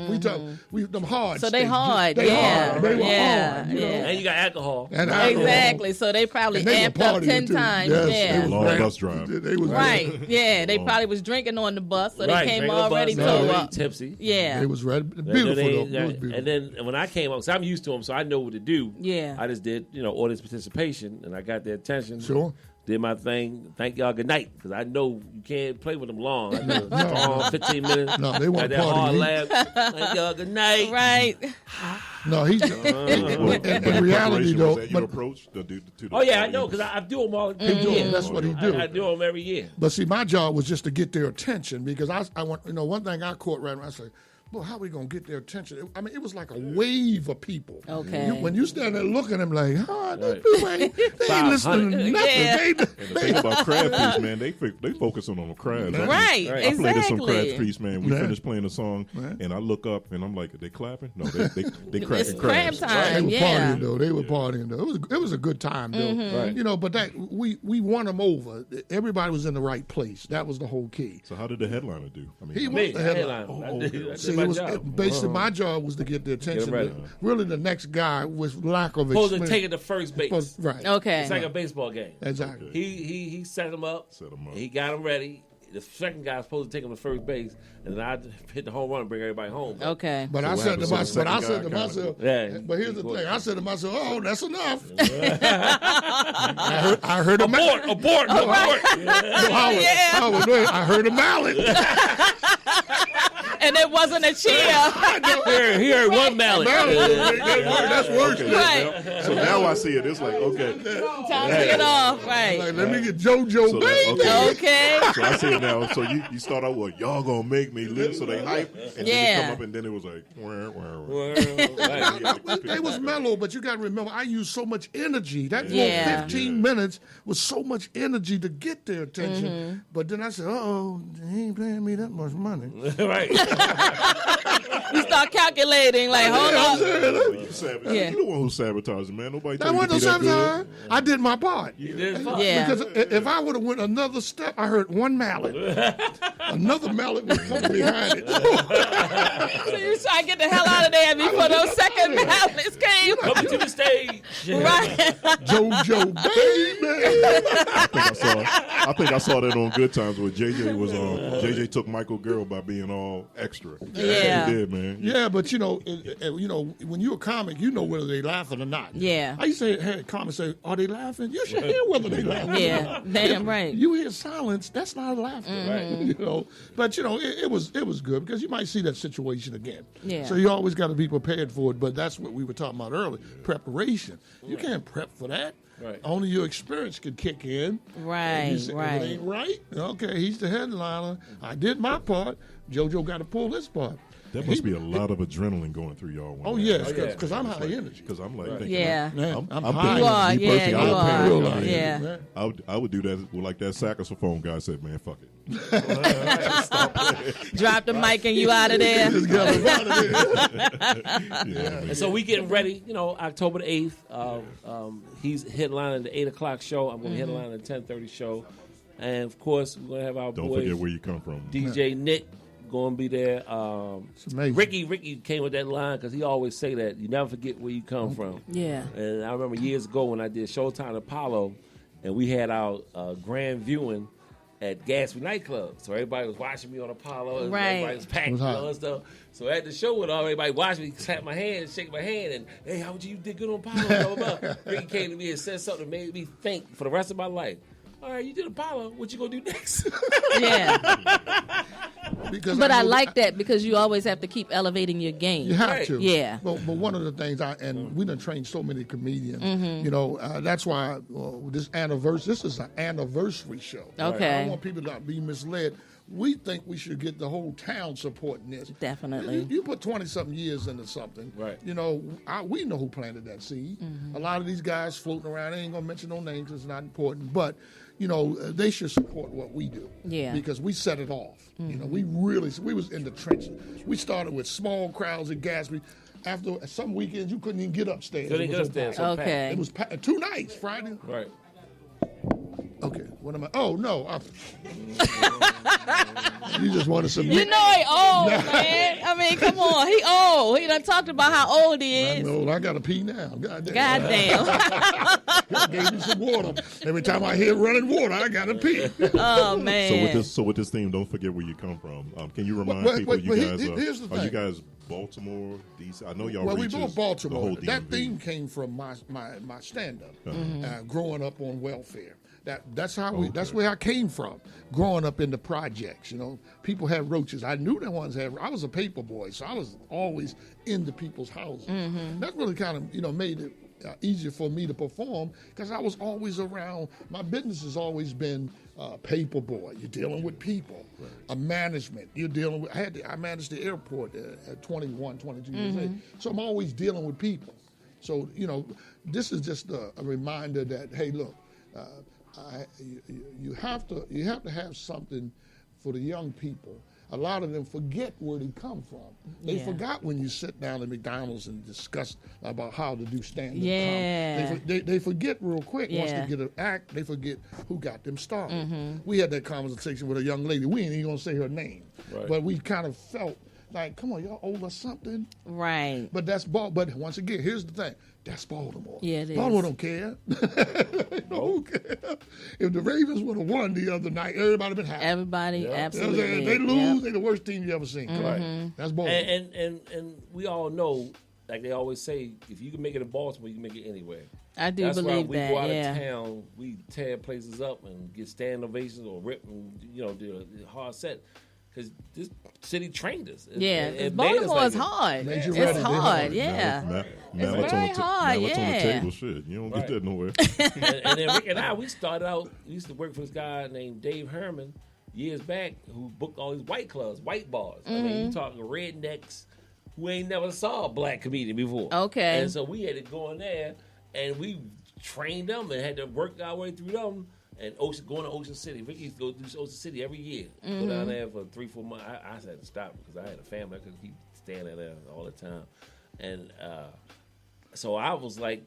We them hard.
So they
states.
hard.
They
Yeah.
hard. They were
Yeah.
hard. You know?
Yeah.
And you got alcohol.
And alcohol.
Exactly. So they probably
And they were
amped up
partying,
10
too.
times.
Yes,
Yeah.
they was
Long
right.
bus drive.
They was
Right. Yeah. They probably was drinking on the bus, so they
Right,
came
drink on
already
bus,
toe
already
up.
tipsy.
Yeah.
They was ready.
And
Beautiful,
then
though. It was beautiful.
And then when I came up, so I'm used to them, so I know what to do.
Yeah.
I just did, audience participation, and I got their attention.
Sure.
Did my thing. Thank y'all. Good night. Because I know you can't play with them long. I know strong 15 minutes.
No, they want
Got that hard
party.
laugh. Thank y'all. Good night.
Right.
No, he's
Well,
in reality,
preparation,
though.
was that your
But,
approach to do to the
Oh yeah, I
party?
know because I do them all.
He do 'em. That's what he do.
I do them every year.
But see, my job was just to get their attention because I want, one thing I caught right around, I said, well, how are we going to get their attention? I mean, it was like a wave of people.
Okay.
When you stand there looking at them like, these
Right.
people ain't, they ain't listening to nothing.
Yeah.
They,
And the thing about crab feast, man, they focusing on the crabs.
Right.
Right.
I played at some crab
Exactly.
feast, man. We
Yeah.
finished playing the song, and I look up and I'm like, are they clapping? No, they
It's
cracking
crab
crabs.
They
time.
were
Yeah.
partying though. They were partying though. It was a good time though.
Mm-hmm.
Right.
But that we won them over. Everybody was in the right place. That was the whole key.
So how did the headliner do? I mean,
He
Me,
was the headline.
headline. I did
See,
my
it was
job.
basically my job was to get the attention.
ready.
Really, the next guy was lack of
Supposed to
experience.
take it to first base.
Right.
Okay.
It's like a baseball game.
Exactly.
He set him up.
Set him up.
He got him ready. The second guy was supposed to take him to first base, and then I hit the home run and bring everybody home.
Okay.
But
So
I
what
said to
happened? So the
myself,
second guy
Yeah.
but here's the
He
thing. I said to myself, oh, that's enough.
Abort!
I heard a mallet.
Abort!
Howard,
Yeah.
Howard, I heard a mallet.
And they it wasn't a cheer.
He heard one mallet.
That's worse.
Okay,
Right.
so now I see it. It's like, okay.
Time to get off. Right.
Like, let me get JoJo,
So
baby.
Okay.
So I see it now. So you start out with, y'all gonna make me live, so they hype, and then they come up, and then it was like, wah, wah, wah.
They was mellow, but you got to remember, I used so much energy. That
Yeah.
15 minutes was so much energy to get their attention. But then I said, he ain't paying me that much money.
Right.
You start calculating, like, hold on.
You savage.
Yeah.
You the one who sabotaged, man. Nobody
That
told you to
wasn't
be that good.
sabotage. I did my part.
You did fine.
Yeah.
Because if I would have went another step, I heard one mallet. Another mallet was coming behind it.
So you try to get the hell out of there before those second ballots came.
Coming to the stage.
Right.
JoJo, baby.
I think I saw that on Good Times where JJ was on. JJ took Michael Girl by being all extra.
Yeah.
He did, man.
Yeah, but you know, when you're a comic, you know whether they laughing or not.
Yeah.
I used to hear comics say, "Are they laughing?" You should hear whether they laughing.
Yeah, damn right.
You hear silence, that's not laughter, right? You know, but you know, it was good because you might see that situation again.
Yeah.
So you always got to be prepared for it. But that's what we were talking about earlier: preparation. You can't prep for that.
Right.
Only your experience could kick in.
Right,
And you say,
right.
If it ain't right. Okay, he's the headliner. I did my part. JoJo got to pull his part.
That must be a lot of adrenaline going through y'all.
Oh yes, because I'm high energy.
Because I'm like, thinking,
Yeah.
I'm
I'm
high.
You are,
me
yeah,
personally,
you
I would pay
are.
real line.
Yeah.
I would do that like that saxophone guy said, man, fuck it.
Drop the mic and you out of there.
And so we getting ready, October the 8th. He's headlining the 8 o'clock show. I'm going to headline the 10:30 show. And, of course, we're going to have our
Don't
boy
forget where you come from.
DJ Nick going to be there.
amazing.
Ricky came with that line because he always say that. You never forget where you come from.
Yeah.
And I remember years ago when I did Showtime Apollo, and we had our grand viewing at Gatsby nightclub. So everybody was watching me on Apollo, and
Right.
everybody was packed and all that stuff. So at the show with all everybody watching me, clap my hand, shake my hand, and hey, how would you did good on Apollo? Blah, blah, blah. Ricky came to me and said something that made me think for the rest of my life. All right, you did Apollo. What you gonna do next?
Yeah.
Because
But I
know
like that because you always have to keep elevating your game.
You have
Right.
to.
Yeah.
But one of the things, we done trained so many comedians, that's why this is an anniversary show.
Okay.
I don't want people to be misled. We think we should get the whole town supporting this.
Definitely.
You put 20-something years into something.
Right.
We know who planted that seed. A lot of these guys floating around, I ain't going to mention no names, it's not important, but they should support what we do.
Yeah.
Because we set it off. We was in the trenches. We started with small crowds at Gatsby. After some weekends, you couldn't even get upstairs.
Couldn't
It
get
was
upstairs.
so packed.
Okay.
It was 2 nights, Friday.
Right.
Okay, what am I? Oh, no. You just wanted some.
You know he old, man. I mean, come on. He old. He done talked about how old he is.
I got to pee now. Goddamn.
Goddamn.
Gave me some water. Every time I hear running water, I got to pee.
Oh, man.
So with this theme, don't forget where you come from. Can you remind
Wait,
people
wait,
you guys
here's the
are you
thing.
guys Baltimore, DC? I know y'all.
Well, we
reaches
both
the whole
Baltimore. That
DMV.
theme came from my stand-up, growing up on welfare. That's where I came from. Growing up in the projects, people had roaches. I knew the ones had. I was a paper boy, so I was always into people's houses. That really kind of made it easier for me to perform because I was always around. My business has always been paper boy. You're dealing with people, management. You're dealing with. I managed the airport at 21, 22 years old. So I'm always dealing with people. So this is just a reminder that hey, look. You have to have something for the young people. A lot of them forget where they come from. They forgot when you sit down at McDonald's and discuss about how to do stand-up comedy. They forget real quick. Once they get an act, they forget who got them started. We had that conversation with a young lady. We ain't even gonna say her name, but we kind of felt like, come on, y'all owe us something.
Right.
But but once again, here's the thing. That's Baltimore.
Yeah, it is.
Baltimore don't care. Who care? If the Ravens would have won the other night, everybody been happy.
Everybody, absolutely.
If they lose, they the worst team you ever seen.
Right.
That's Baltimore.
And we all know, like they always say, if you can make it in Baltimore, you can make it anywhere.
I do
That's
believe
why we
that.
go out of town, we tear places up and get stand ovations or rip and do a hard set. because this city trained us.
Baltimore is hard.
Made you
It's
ready.
hard, yeah.
Mallets
very
on the
hard,
mallets on the
yeah.
table, shit. You don't get that nowhere.
And then Rick and I, we started out. We used to work for this guy named Dave Herman years back, who booked all these white clubs, white bars. I mean, you talking rednecks who ain't never saw a black comedian before.
Okay.
And so we had to go in there and we trained them and had to work our way through them. And going to Ocean City. Ricky used to go to Ocean City every year. Go down there for 3-4 months. I had to stop because I had a family. I couldn't keep staying there all the time. And so I was like,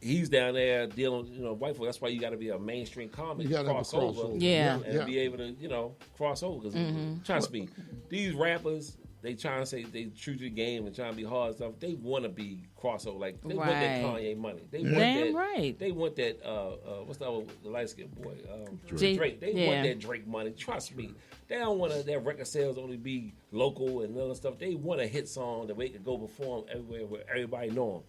he's down there dealing, white folks. That's why you got to be a mainstream comic.
You got to
cross over.
Yeah.
And be able to, cross over. Because trust me, these rappers, they trying to say they true to the game and trying to be hard and stuff. They want to be crossover. Like, they want that Kanye money. They want
Damn
that,
right.
They want that, what's the light-skinned boy?
Drake.
They want that Drake money. Trust me. They don't want their record sales only be local and other stuff. They want a hit song that they can go perform everywhere where everybody know them.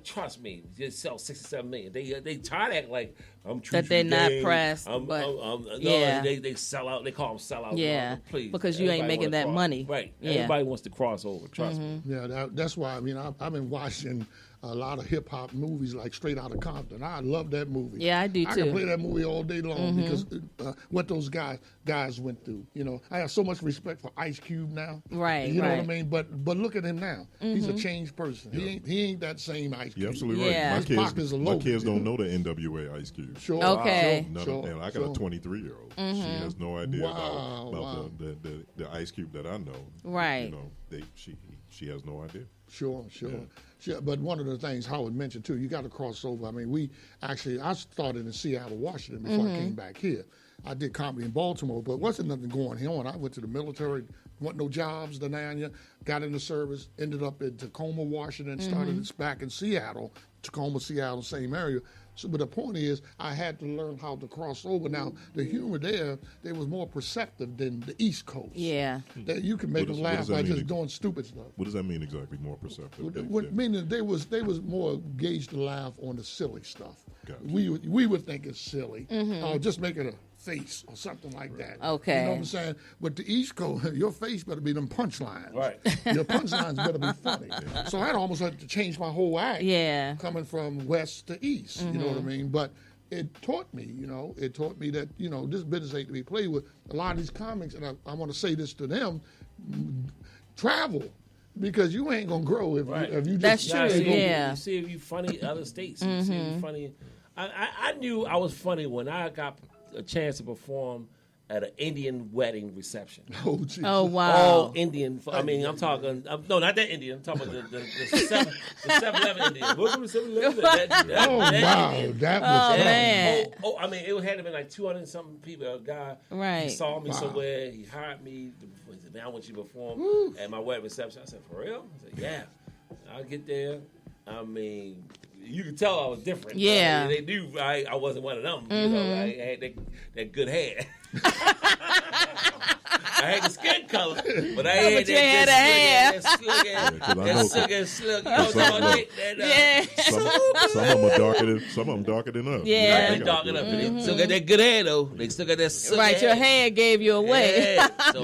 Trust me, just sell 67 million. They try to act like I'm true
That
to
they're
the
not
game.
pressed,
No,
yeah.
they sell out. They call them sellouts.
Yeah,
Please,
because you ain't
everybody
making
wanna
that
cross.
money.
Right.
Yeah.
Everybody wants to cross over. Trust me.
Yeah, that's why. I mean, I've been watching a lot of hip hop movies, like Straight Outta Compton. I love that movie.
Yeah, I do
I
too.
can play that movie all day long because what those guys went through. I have so much respect for Ice Cube now.
Right,
You know what I
right.
mean? But look at him now. He's a changed person. He ain't that same Ice Cube.
You're absolutely right.
Yeah.
His pockets are
My
low.
kids don't know the NWA Ice Cube.
Sure.
Okay.
Sure.
And I got a 23-year-old. She has no idea
Wow,
about the Ice Cube that I know.
Right.
She has no idea.
Sure. But one of the things Howard mentioned too, you got to cross over. I mean, I started in Seattle, Washington before I came back here. I did comedy in Baltimore, but wasn't nothing going on. I went to the military, want no jobs, the Nanya, got in the service, ended up in Tacoma, Washington, started back in Seattle, Tacoma, Seattle, same area. So, but the point is, I had to learn how to cross over. Now, the humor there was more perceptive than the East Coast.
Yeah.
That you can make
What
them
does
laugh
that
by
mean?
just doing stupid stuff.
What does that mean exactly? More perceptive?
Meaning they was more gauged to laugh on the silly stuff.
Gotcha.
We would think it's silly, or just making a face or something like that.
Okay.
You know what I'm saying? But the East Coast, your face better be them punchlines.
Right.
Your punchlines better be funny. So I almost had to change my whole act.
Yeah.
Coming from west to east. You know what I mean? But it taught me, that, this business ain't to be played with. A lot of these comics, and I want to say this to them, travel. Because you ain't gonna grow if you just.
That's true. Yeah.
You see if you funny in other states. You see if you funny. I knew I was funny when I got a chance to perform at an Indian wedding reception.
Oh, Jesus.
Oh wow.
All Indian. I mean, I'm talking. No, not that Indian. I'm talking about the 7-Eleven Indian. Welcome to 7-Eleven.
Oh, wow.
Indian.
That was
man.
I mean, it had to be like 200 something people. A guy,
Right.
he saw me
Wow.
somewhere. He hired me. He said, "Man, I want you to perform at my wedding reception." I said, "For real?" I said, "Yeah." I get there. I mean, you could tell I was different.
Yeah.
They knew I wasn't one of them. I had that good hair. I had the skin color, but I had
you had the hair.
that slug. You know what I'm talking about?
Yeah.
Some of them are darker. Some of them darker than us.
Yeah.
They dark enough. They still got that good hair though. They still got that silky
Right, your hair gave you away.
Yeah. So,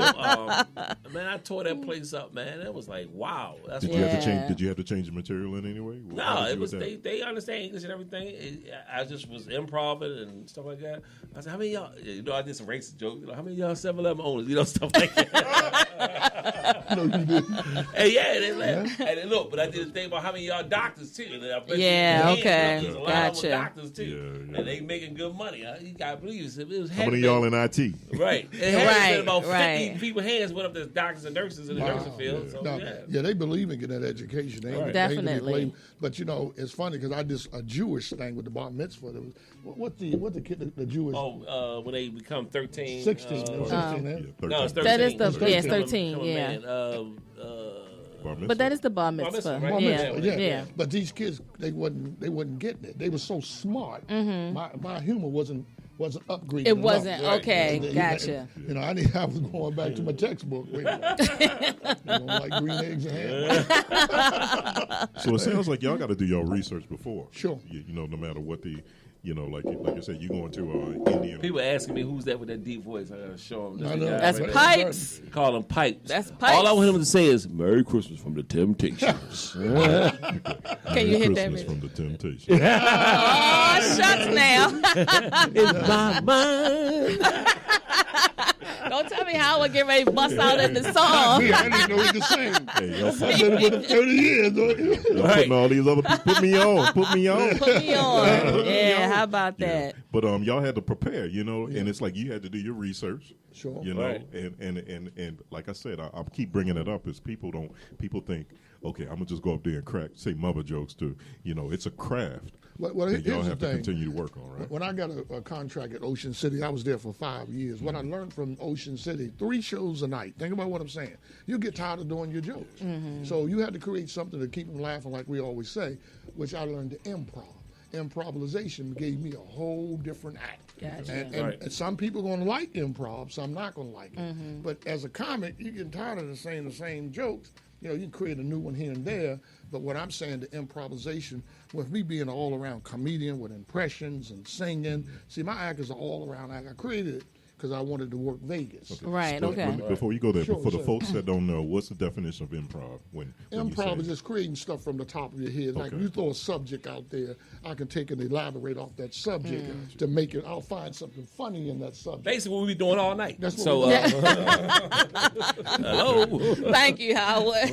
man, I tore that place up, man. It was like, wow. That's
Did
what
you have to
Yeah.
change? Did you have to change the material in any way? How
No,
did
it
you
was
adapt?
they understand English and everything. I just was improv and stuff like that. I said, how many of y'all? I did some racist jokes. How many of y'all 7-Eleven owners? Stuff like that.
No, you didn't.
And yeah, they laughed. And then look, but I did a thing about how many of y'all doctors too. And I bet
Yeah,
you,
okay.
there's a lot of them
Gotcha.
doctors too,
Yeah.
and they making good money. You gotta believe it. It was
How many of y'all in IT?
Right. It had been about 50
right.
people's hands went up to doctors and nurses in the nursing field. So,
No,
yeah.
they believe in getting that education. They ain't-
Right.
they ain't to be
Definitely.
played. But it's funny because I did a Jewish thing with the bar mitzvah. There was, what the kid the Jewish
Oh, when they become 13.
16, 16 eh?
No, it's 13.
That is the
It's
13,
Become a
yeah.
man.
Bar mitzvah?
But that is the bar
mitzvah,
mitzvah.
right?
Bar
Yeah.
mitzvah,
Yeah.
But these kids, they wasn't getting it. They were so smart. My humor wasn't upgraded.
It
enough.
wasn't. Okay,
They-
gotcha.
I was going back to my textbook. Wait a minute. You don't like green eggs and ham?
So it sounds like y'all got to do your research before.
Sure.
No matter what the you know, like I said, you going to Indian.
People asking me who's that with that deep voice. I gotta show them.
I know.
That's
right
Pipes.
there. Call them Pipes.
That's Pipes.
All I want him to say is "Merry Christmas" from the Temptations.
Can you hit that?
Christmas
Rich?
from the Temptations.
Oh, shucks now.
In my mind.
Don't tell me how I get ready to bust out in the song.
Me, I didn't know he could sing.
Hey, y'all,
I've been with him 30 years.
y'all putting all these other people. Put me on. Put me on.
Put me on. Yeah, how about that?
But y'all had to prepare, you know, and it's like you had to do your research.
Sure.
You know,
Right.
and like I said, I'll keep bringing it up is people think, okay, I'm gonna just go up there and say mother jokes too. You know, it's a craft
Well,
that y'all
here's the
have to
thing.
continue to work on, right?
When I got a contract at Ocean City, I was there for 5 years. What I learned from Ocean City, 3 shows a night. Think about what I'm saying. You get tired of doing your jokes. So you had to create something to keep them laughing, like we always say, which I learned to improv. Improvisation gave me a whole different act.
Gotcha.
And some people going to like improv, some not going to like it. But as a comic, you get tired of saying the same jokes. You know, you can create a new one here and there. But what I'm saying, the improvisation, with me being an all-around comedian with impressions and singing, see, my act is an all-around act. I created it because I wanted to work Vegas.
Right,
But
okay.
Before you go there,
Sure,
for the
sure.
folks that don't know, what's the definition of improv? When you
Improv
say-
is just creating stuff from the top of your head. Like
Okay.
you throw a subject out there, I can take and elaborate off that subject to make it. I'll find something funny in that subject.
Basically, what we be doing all night.
That's what
So,
we
hello.
Thank you, Howard.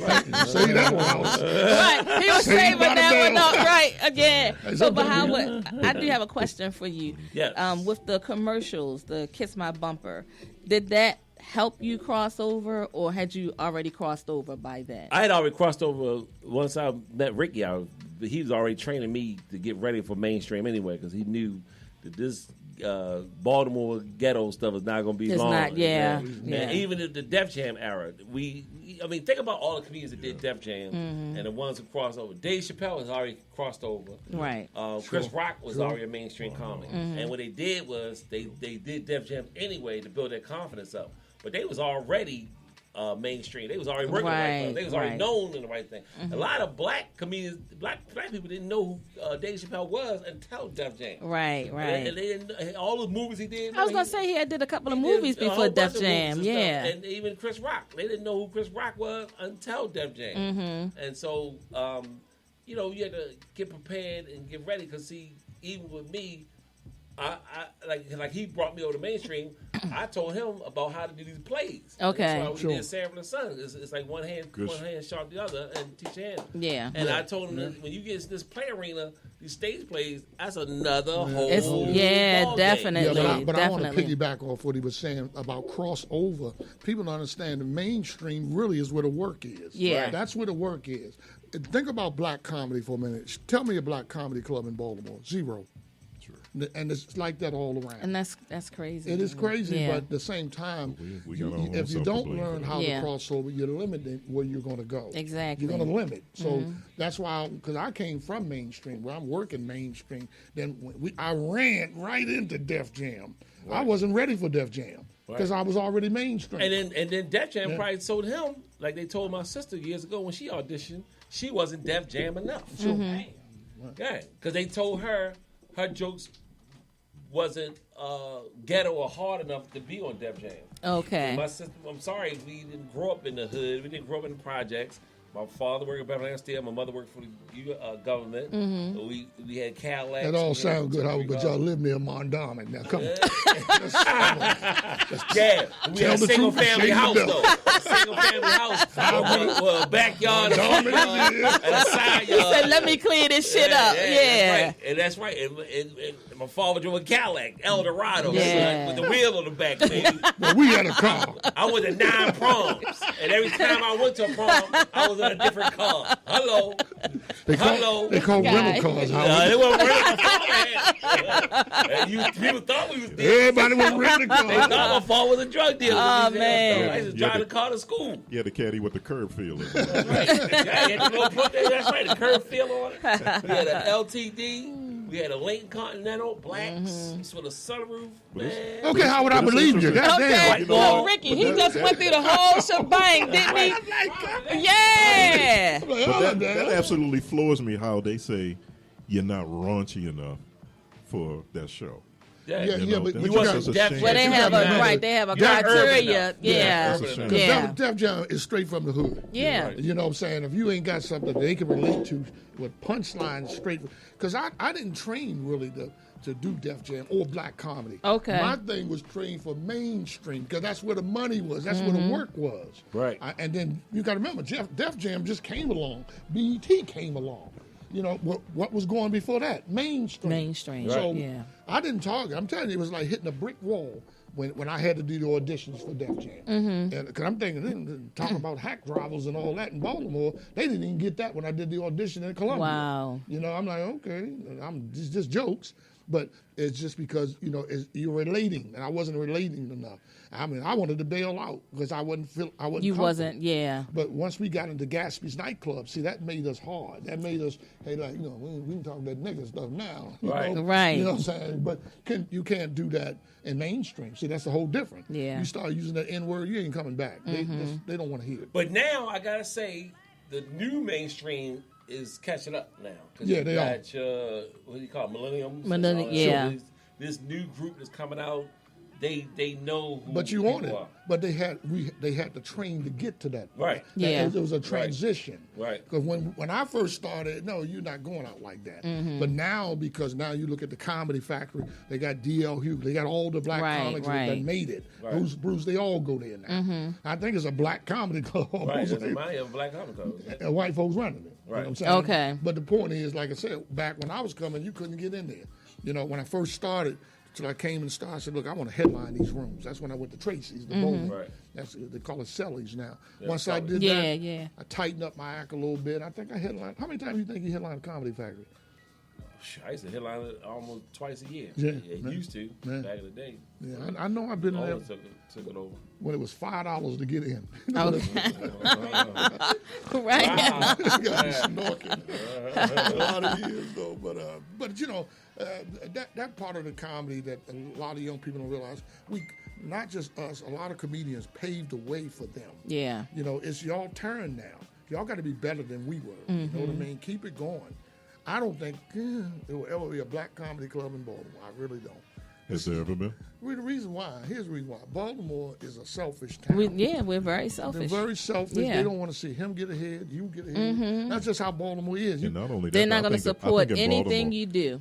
Say that one out.
Right. He was
Saved
saving
by the
that one
bell.
up. Right. Again.
Hey,
So, but
sometimes
Howard, I do have a question for you.
Yes.
With the commercials, the Kiss My Bumper, did that help you cross over, or had you already crossed over by then?
I had already crossed over once I met Ricky. He was already training me to get ready for mainstream anyway, because he knew that this Baltimore ghetto stuff is not going to be
It's
long.
not, yeah,
And
yeah.
even the Def Jam era, I mean, think about all the comedians that did Def Jam and the ones who crossed over. Dave Chappelle has already crossed over.
Right.
Chris Rock was already a mainstream comic. And what they did was they did Def Jam anyway to build their confidence up. But they was already mainstream. They was already working the right
Right,
thing. They was already
right.
known in the right thing. A lot of black comedians, black people didn't know who Dave Chappelle was until Def Jam.
Right,
And
right.
they didn't, all the movies he did.
I was going to say he did a couple of
he did
movies
a
before
whole
Def
bunch of
Jam.
movies and
Yeah.
stuff. And even Chris Rock. They didn't know who Chris Rock was until Def Jam. And so, you know, you had to get prepared and get ready because, see, even with me, I like he brought me over to mainstream. I told him about how to do these plays.
Okay.
That's why we
Sure.
did Sarah and the Sun. It's like one hand sharp the other, and teach your hand.
Yeah.
And I told him that when you get to this play arena, these stage plays, that's another whole.
It's- yeah,
ball game.
definitely.
Yeah, but I want to
definitely.
piggyback off what he was saying about crossover. People don't understand the mainstream really is where the work is.
Yeah. Right.
That's where the work is. Think about black comedy for a minute. Tell me a black comedy club in Baltimore. Zero. And it's like that all around.
And that's crazy.
It is crazy,
Yeah.
but at the same time,
We got our own
if you
self to
don't
blame for
learn
that.
how
Yeah.
to cross over, you're limited where you're going to go.
Exactly.
You're going to limit. So that's why, because I came from mainstream, where I'm working mainstream. Then I ran right into Def Jam. I wasn't ready for Def Jam because I was already mainstream.
And then Def Jam probably told him, like they told my sister years ago when she auditioned, she wasn't Def Jam enough. Yeah, because they told her jokes wasn't ghetto or hard enough to be on Def Jam.
Okay.
My sister, I'm sorry, we didn't grow up in the hood. We didn't grow up in the projects. My father worked at Beverly Hills Steel. My mother worked for the government. We had Cadillacs.
that all
we
sounds
had
good, Howard, but y'all
$3.
live near Mondawmin. Now, come on.
Yeah, we
Tell
had a
the
single
truth,
family
shame the
house
devil.
though. A single family house with a backyard, a front yard, and a side
He
yard.
said, let me clear this shit up. Yeah.
That's right. And my father drove a Cadillac, Eldorado,
Yeah.
with the wheel on the back, baby.
Well, we had a car.
I went to 9 proms, and every time I went to a prom, I was in a different car. Hello.
They call rental cars, Howard.
It wasn't renting. People thought we was dead.
Everybody was renting
They
cars.
thought my father was a drug dealer.
Oh, man.
I used to drive the car to school.
Yeah, the caddy with the curb feel.
That's right. Yeah, you had to go put that. That's right. The curve feel on it. We had an LTD. We had a Lincoln Continental, blacks, with a sunroof. Man.
Okay, Howard, I believe you.
Okay.
Goddamn.
You know,
Well, Ricky, he just went through the whole shebang, didn't he? Yeah.
But that absolutely floors me how they say you're not raunchy enough for that show.
Yeah,
Yeah,
You
yeah,
know,
but
that's
you
want
got
just a
Def
shame.
Well, they
You
have
gotta
a
remember,
they have a
Def
criteria.
urban
Yeah,
That's a shame.
yeah.
Def Jam is straight from the hood.
Yeah.
You know what I'm saying? If you ain't got something they can relate to with punchlines straight, because I didn't train really to do Def Jam or black comedy.
Okay.
My thing was trained for mainstream because that's where the money was. That's where the work was.
Right.
And then you got to remember, Def Jam just came along. BET came along. You know, what was going before that? Mainstream.
Mainstream,
So
yeah.
I didn't target. I'm telling you, it was like hitting a brick wall when I had to do the auditions for Def Jam.
Mm-hmm.
Because I'm thinking, talking about hack drivers and all that in Baltimore, they didn't even get that when I did the audition in Columbia.
Wow.
You know, I'm like, okay, I'm just jokes. But it's just because, you know, you're relating, and I wasn't relating enough. I mean, I wanted to bail out because I wasn't
You
comfortable.
wasn't, yeah.
But once we got into Gatsby's nightclub, see, that made us hard. That made us, hey, like, you know, we can talk that nigga stuff now. You
Right.
know?
Right.
You know what I'm saying? But you can't do that in mainstream. See, that's the whole different.
Yeah.
You start using that N-word, you ain't coming back. They don't want to hear it.
But now I gotta say, the new mainstream is catching up now. 'Cause
Yeah,
you
they
got your, what do you call it, millenniums?
Millennium,
and all that.
yeah.
So this new group that's coming out, they know who
But you
people
want it.
are.
But they had to train to get to that.
Right.
Yeah.
It was a transition.
Right.
Because when I first started, no, you're not going out like that.
Mm-hmm.
But now, because now you look at the Comedy Factory, they got D.L. Hughes, they got all the black
Right,
comics
right.
that made it.
Right.
Bruce, they all go there now.
Mm-hmm.
I think it's a black comedy club.
Right,
almost.
that's my Black Comic Code.
And white folks running it. You know
Right.
what I'm saying?
Okay.
But the point is, like I said, back when I was coming, you couldn't get in there. You know, when I first started, till I came and started, I said, look, I want to headline these rooms. That's when I went to Tracy's, the bowling.
Right.
They call it Cellies now.
Yeah,
Once I
Cellies.
did
Yeah,
that,
yeah.
I tightened up my act a little bit. I think I headlined. How many times do you think you headlined Comedy Factory?
I used to headline it almost twice a year.
Yeah,
It
man.
used to
Man.
back in the day.
Yeah, I know I've been in there
Always took it over.
when it was $5 to get in.
Okay.
Wow.
Right.
Got me snorking. A lot of years though, but you know, that part of the comedy that a lot of young people don't realize, we, not just us, a lot of comedians paved the way for them.
Yeah.
You know, it's y'all turn now. Y'all got to be better than we were. You know what I mean? Keep it going. I don't think there will ever be a black comedy club in Baltimore. I really don't.
Has there ever been?
Well, the reason why, here's the reason why. Baltimore is a selfish town.
We're very
They're
selfish.
very selfish.
Yeah.
They don't want to see him get ahead, you get ahead. That's just how Baltimore is.
And not only that,
They're not
but I
going to
think that- I
support
think in
anything
Baltimore,
you do.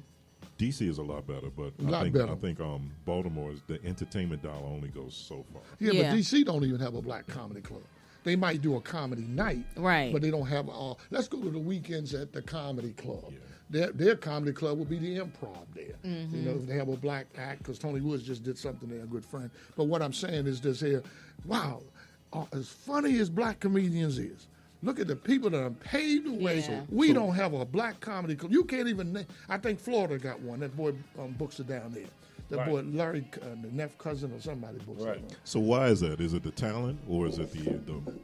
DC is a lot better, but
A lot better.
I think Baltimore is the entertainment dollar only goes so far.
Yeah,
Yeah.
but DC don't even have a black comedy club. They might do a comedy night,
Right.
But they don't have. Let's go to the weekends at the comedy club. Their comedy club will be the Improv there. You know, if they have a black act, because Tony Woods just did something there, a good friend. But what I'm saying is this here, wow, as funny as black comedians is, look at the people that have paved the way.
Yeah.
We don't have a black comedy club. You can't even name. I think Florida got one. That boy books it down there. That
Right.
boy Larry, the Neff cousin or somebody books
Right.
it.
So why is that? Is it the talent, or is it the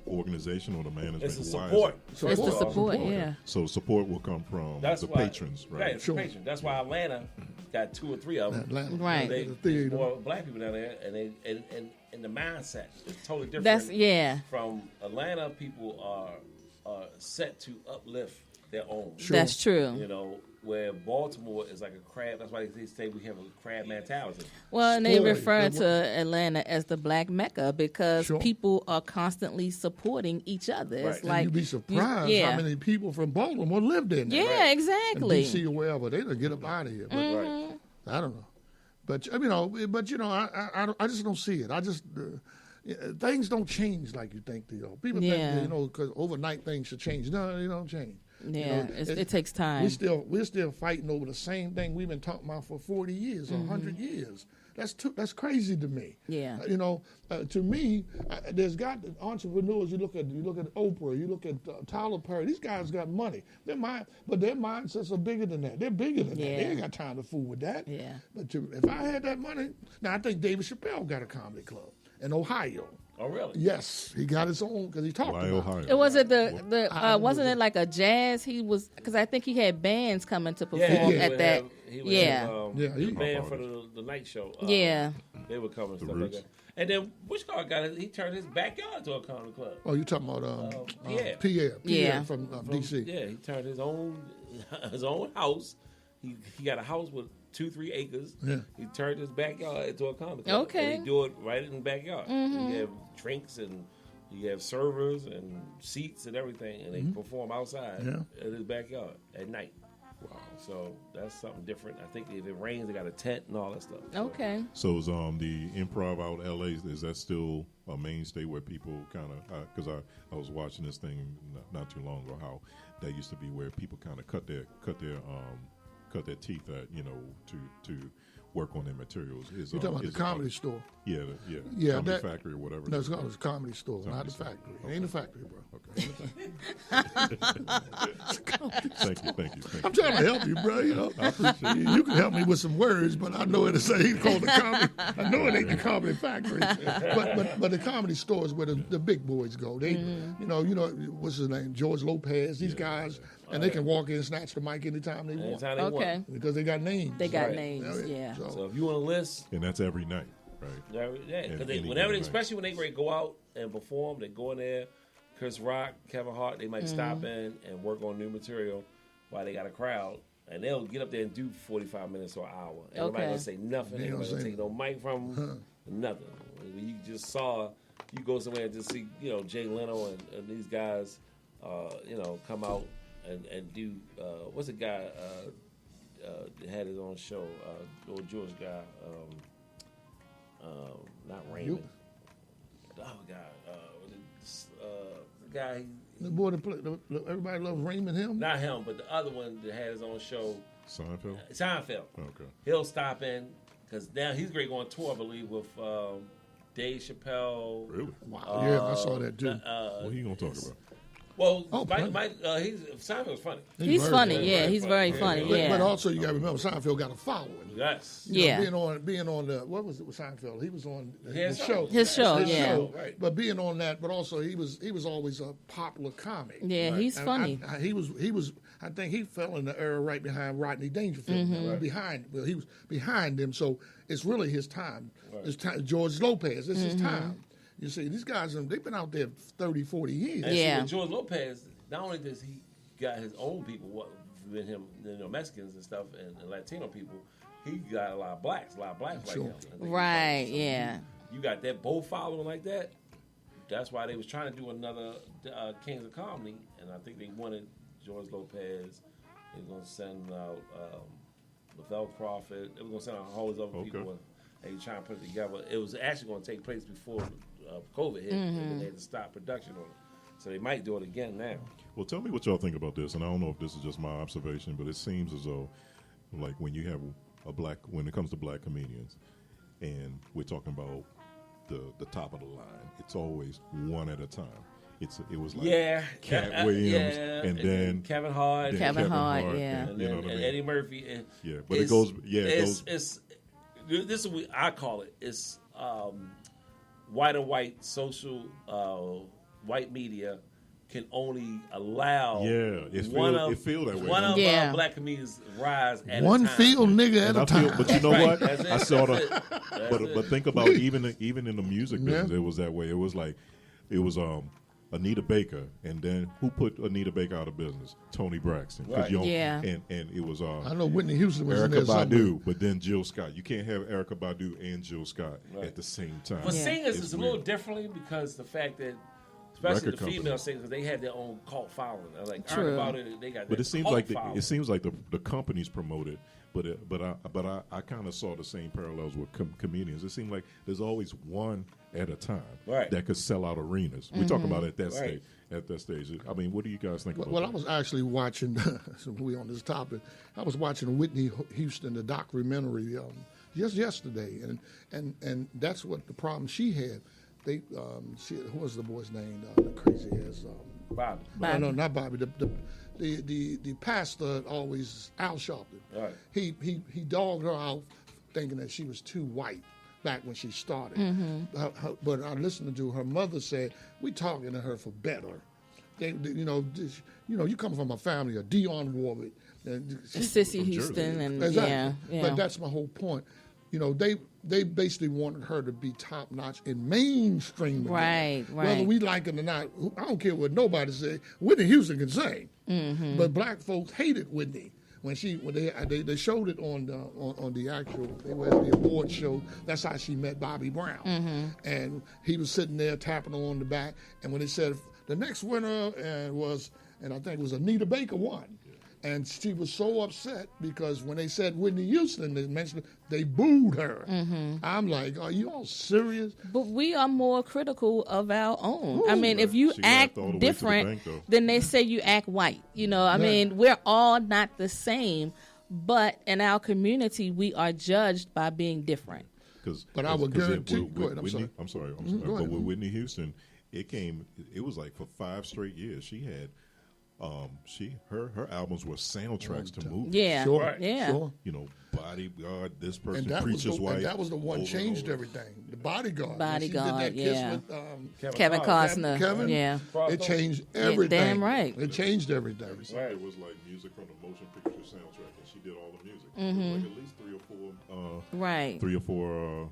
organization or the management?
It's the
Why is
support.
it?
It's the support,
Support.
yeah.
So support will come from
That's
the
why,
patrons, right?
Right,
Sure.
patrons. That's why Atlanta got 2 or 3 of them.
Atlanta.
Right.
They,
The
there's
theater.
more black people down there, and the mindset is totally different.
That's, yeah.
From Atlanta, people are set to uplift their own.
That's true.
You know, where Baltimore is like a crab. That's why they say we have a crab mentality.
Well, and they
Spoiled.
refer to Atlanta as the black Mecca because
Sure.
people are constantly supporting each other. It's
And
like
you'd be surprised
yeah.
how many people from Baltimore live there now.
Yeah,
In
exactly.
DC or wherever, they don't get up out of here. But
Mm-hmm.
I don't know, but you know, I just don't see it. I just things don't change like you think they do. People
Yeah.
think because overnight things should change. No, they don't change.
Yeah, it takes time.
We're still fighting over the same thing we've been talking about for 40 years or 100 years. That's crazy to me.
Yeah.
To me, there's got the entrepreneurs. You look at Oprah. You look at Tyler Perry. These guys got money. But their mindsets are bigger than that. They're bigger than that. They ain't got time to fool with that.
Yeah.
But if I had that money, now I think David Chappelle got a comedy club in Ohio.
Oh, really?
Yes, he got his own because he talked
Why
about
Ohio?
It was it
I
wasn't
don't
it like a jazz? He was because I think he had bands coming to perform
Yeah,
he
at
would
that.
have- he would
Yeah.
have,
Yeah, he-
the band for the night show.
Yeah.
They would come and stuff like
Roots.
that. And then which guy got it? He turned his backyard to a comedy club.
Oh, you talking about
Pierre.
Pierre
Yeah.
from
From-
DC.
Yeah, he turned his own house He got a house with 2-3 acres.
Yeah.
He turned his backyard into a comedy club.
Okay.
And he do it right in the backyard. You have drinks and you have servers and seats and everything, and they perform outside in his backyard at night. Wow. So that's something different. I think if it rains, they got a tent and all that stuff.
Okay.
So is the Improv out LA, is that still a mainstay where people kind of, because I was watching this thing not too long ago, how that used to be where people kind of cut their teeth at, to work on their materials.
You're talking about the Comedy Store?
Yeah, Comedy Factory or whatever.
No, it's called the Comedy Store, not the factory. It ain't a factory, bro.
Okay. Thank you.
I'm trying to help you, bro. I appreciate you. You can help me with some words, but I know it's called the comedy. I know it ain't the Comedy Factory, but the Comedy Store is where the big boys go. They, what's his name, George Lopez. These guys, and they can walk in and snatch the mic anytime they want.
Okay.
Because they got names.
They got names. Yeah.
So if you want to list,
and that's every night, right?
Yeah, because especially when they ready to go out and perform, they go in there. Chris Rock, Kevin Hart, they might stop in and work on new material while they got a crowd, and they'll get up there and do 45 minutes or an hour. And nobody gonna say nothing. They gonna take no mic from them, nothing. You just saw, you go somewhere and just see, Jay Leno and these guys, come out and do. What's the guy that had his own show? Old Jewish guy, not Raymond. Oh God. The guy.
The boy that played, everybody loves Raymond him?
Not him, but the other one that had his own show.
Seinfeld? Okay.
He'll stop in, because now he's great going tour, I believe, with Dave Chappelle.
Really?
Wow. Yeah, I saw that too.
What are you going to talk about?
Well, Seinfeld's funny.
He's funny, yeah. He's very funny, yeah.
But also, you got to remember, Seinfeld got a following.
Yes.
Being on the, what was it with Seinfeld? He was on his show.
His show, yeah.
Right.
But being on that, but also he was always a popular comic.
Yeah, he's funny.
He was. I think he fell in the era right behind Rodney Dangerfield. He was behind him. So it's really his time. Right. It's time. George Lopez. It's his time. You see, these guys, they've been out there 30, 40 years.
And see, with George Lopez, not only does he got his own people with him, Mexicans and stuff, and Latino people, he got a lot of blacks like him.
Right, yeah.
You got that both following like that. That's why they was trying to do another Kings of Comedy, and I think they wanted George Lopez. They were going to send out Lavelle Crawford. They were going to send out all these other people. And they trying to put it together. It was actually going to take place before COVID hit, and then they had to stop production on it. So they might do it again now.
Well, tell me what y'all think about this, and I don't know if this is just my observation, but it seems as though, like when you have when it comes to black comedians, and we're talking about the top of the line, it's always one at a time. It was like Cat Williams, and then
Kevin Hart,
and Eddie Murphy, and
but it goes.
It's this is what I call it. It's white and white social white media can only allow
it feel that way.
One of our black comedians rise at
one
a time.
field nigga at a time.
But you know what? I saw but think about even in the music business, it was that way. It was like Anita Baker, and then who put Anita Baker out of business? Tony Braxton.
Right.
And it was
I know Whitney Houston was
Erykah
in there
Badu,
somewhere.
but then Jill Scott. You can't have Erykah Badu and Jill Scott at the same time.
For singers, it's a little differently because the fact that, especially the female singers, they had their own cult following. Like Erykah Badu, they got.
But it seems like
the
the companies promote it. But I kind of saw the same parallels with comedians. It seemed like there's always one at a time that could sell out arenas. We talk about it at that stage. At that stage, I mean, what do you guys think about that?
Well, I was actually watching. So we on this topic. I was watching Whitney Houston, the documentary, just yesterday, and that's what the problem she had. They, who was the boy's name? The crazy ass.
Bobby.
No, not Bobby. The pastor always Al Sharpton.
Right.
He dogged her out, thinking that she was too white back when she started. But I listened to her mother said, "We talking to her for better." You come from a family of Dionne Warwick,
Sissy Houston, and
exactly. But that's my whole point. They basically wanted her to be top notch in mainstream.
Right.
Whether we like it or not, I don't care what nobody say. Whitney Houston can sing, but black folks hated Whitney. when they showed it on the actual, they were at the award show. That's how she met Bobby Brown, and he was sitting there tapping her on the back. And when they said the next winner was, and I think it was Anita Baker won. And she was so upset because when they said Whitney Houston, they booed her. I'm like, are you all serious?
But we are more critical of our own.
Ooh,
I mean, if you
She
act
laughed all the way to the
different,
bank, though.
then they say you act white. I mean, we're all not the same, but in our community, we are judged by being different.
But I would guarantee. Go ahead.
I'm sorry.
Go
But
ahead.
with Whitney Houston, it was like for 5 straight years. She had, her albums were soundtracks to movies.
Yeah.
Sure.
Right. Yeah.
Sure.
Bodyguard, this
And
person
that was
preaches
the,
white.
and that was the one
over and
changed
over.
everything. The Bodyguard.
Bodyguard,
When she did that
yeah.
kiss with
Kevin Costner.
Kevin.
Yeah.
It changed everything.
damn right.
It changed everything.
Every Sunday was like music from the motion picture soundtrack, and she did all the music. It was like at least 3 or 4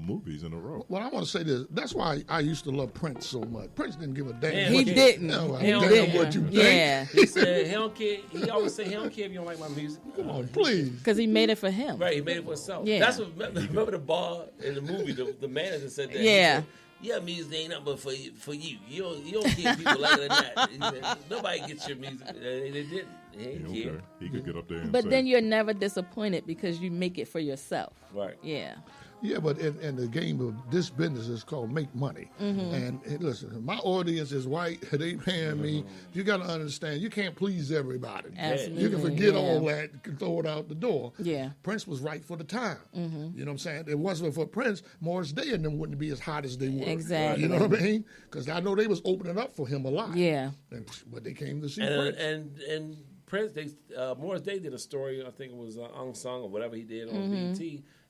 movies in a row.
Well, I want to say this. That's why I used to love Prince so much. Prince didn't give a damn.
He didn't.
No,
He
damn
didn't.
what you think.
Yeah.
He said he don't care. He always say he don't care if you don't like my music.
Come on, please.
Because he made it for him.
Right, he made it for himself.
Yeah.
That's what. Remember the bar in the movie? The manager said that.
Yeah.
He said, your music ain't nothing but for you. You don't care if people like it or not. He said, nobody gets your music. They didn't. He didn't
Yeah,
care.
okay. He could get up there and
But
say,
then you're never disappointed because you make it for yourself.
Right.
Yeah.
Yeah, but in the game of this business is called make money. And listen, my audience is white. They paying me. You got to understand, you can't please everybody.
Absolutely.
You can forget
yeah.
all that, you can throw it out the door.
Yeah.
Prince was right for the time. You know what I'm saying? If it wasn't for Prince, Morris Day and them wouldn't be as hot as they were.
Exactly.
You know what I mean? Because I know they was opening up for him a lot.
Yeah.
But they came to see Prince.
And Prince, Morris Day did a story. I think it was Unsung or whatever he did on BET,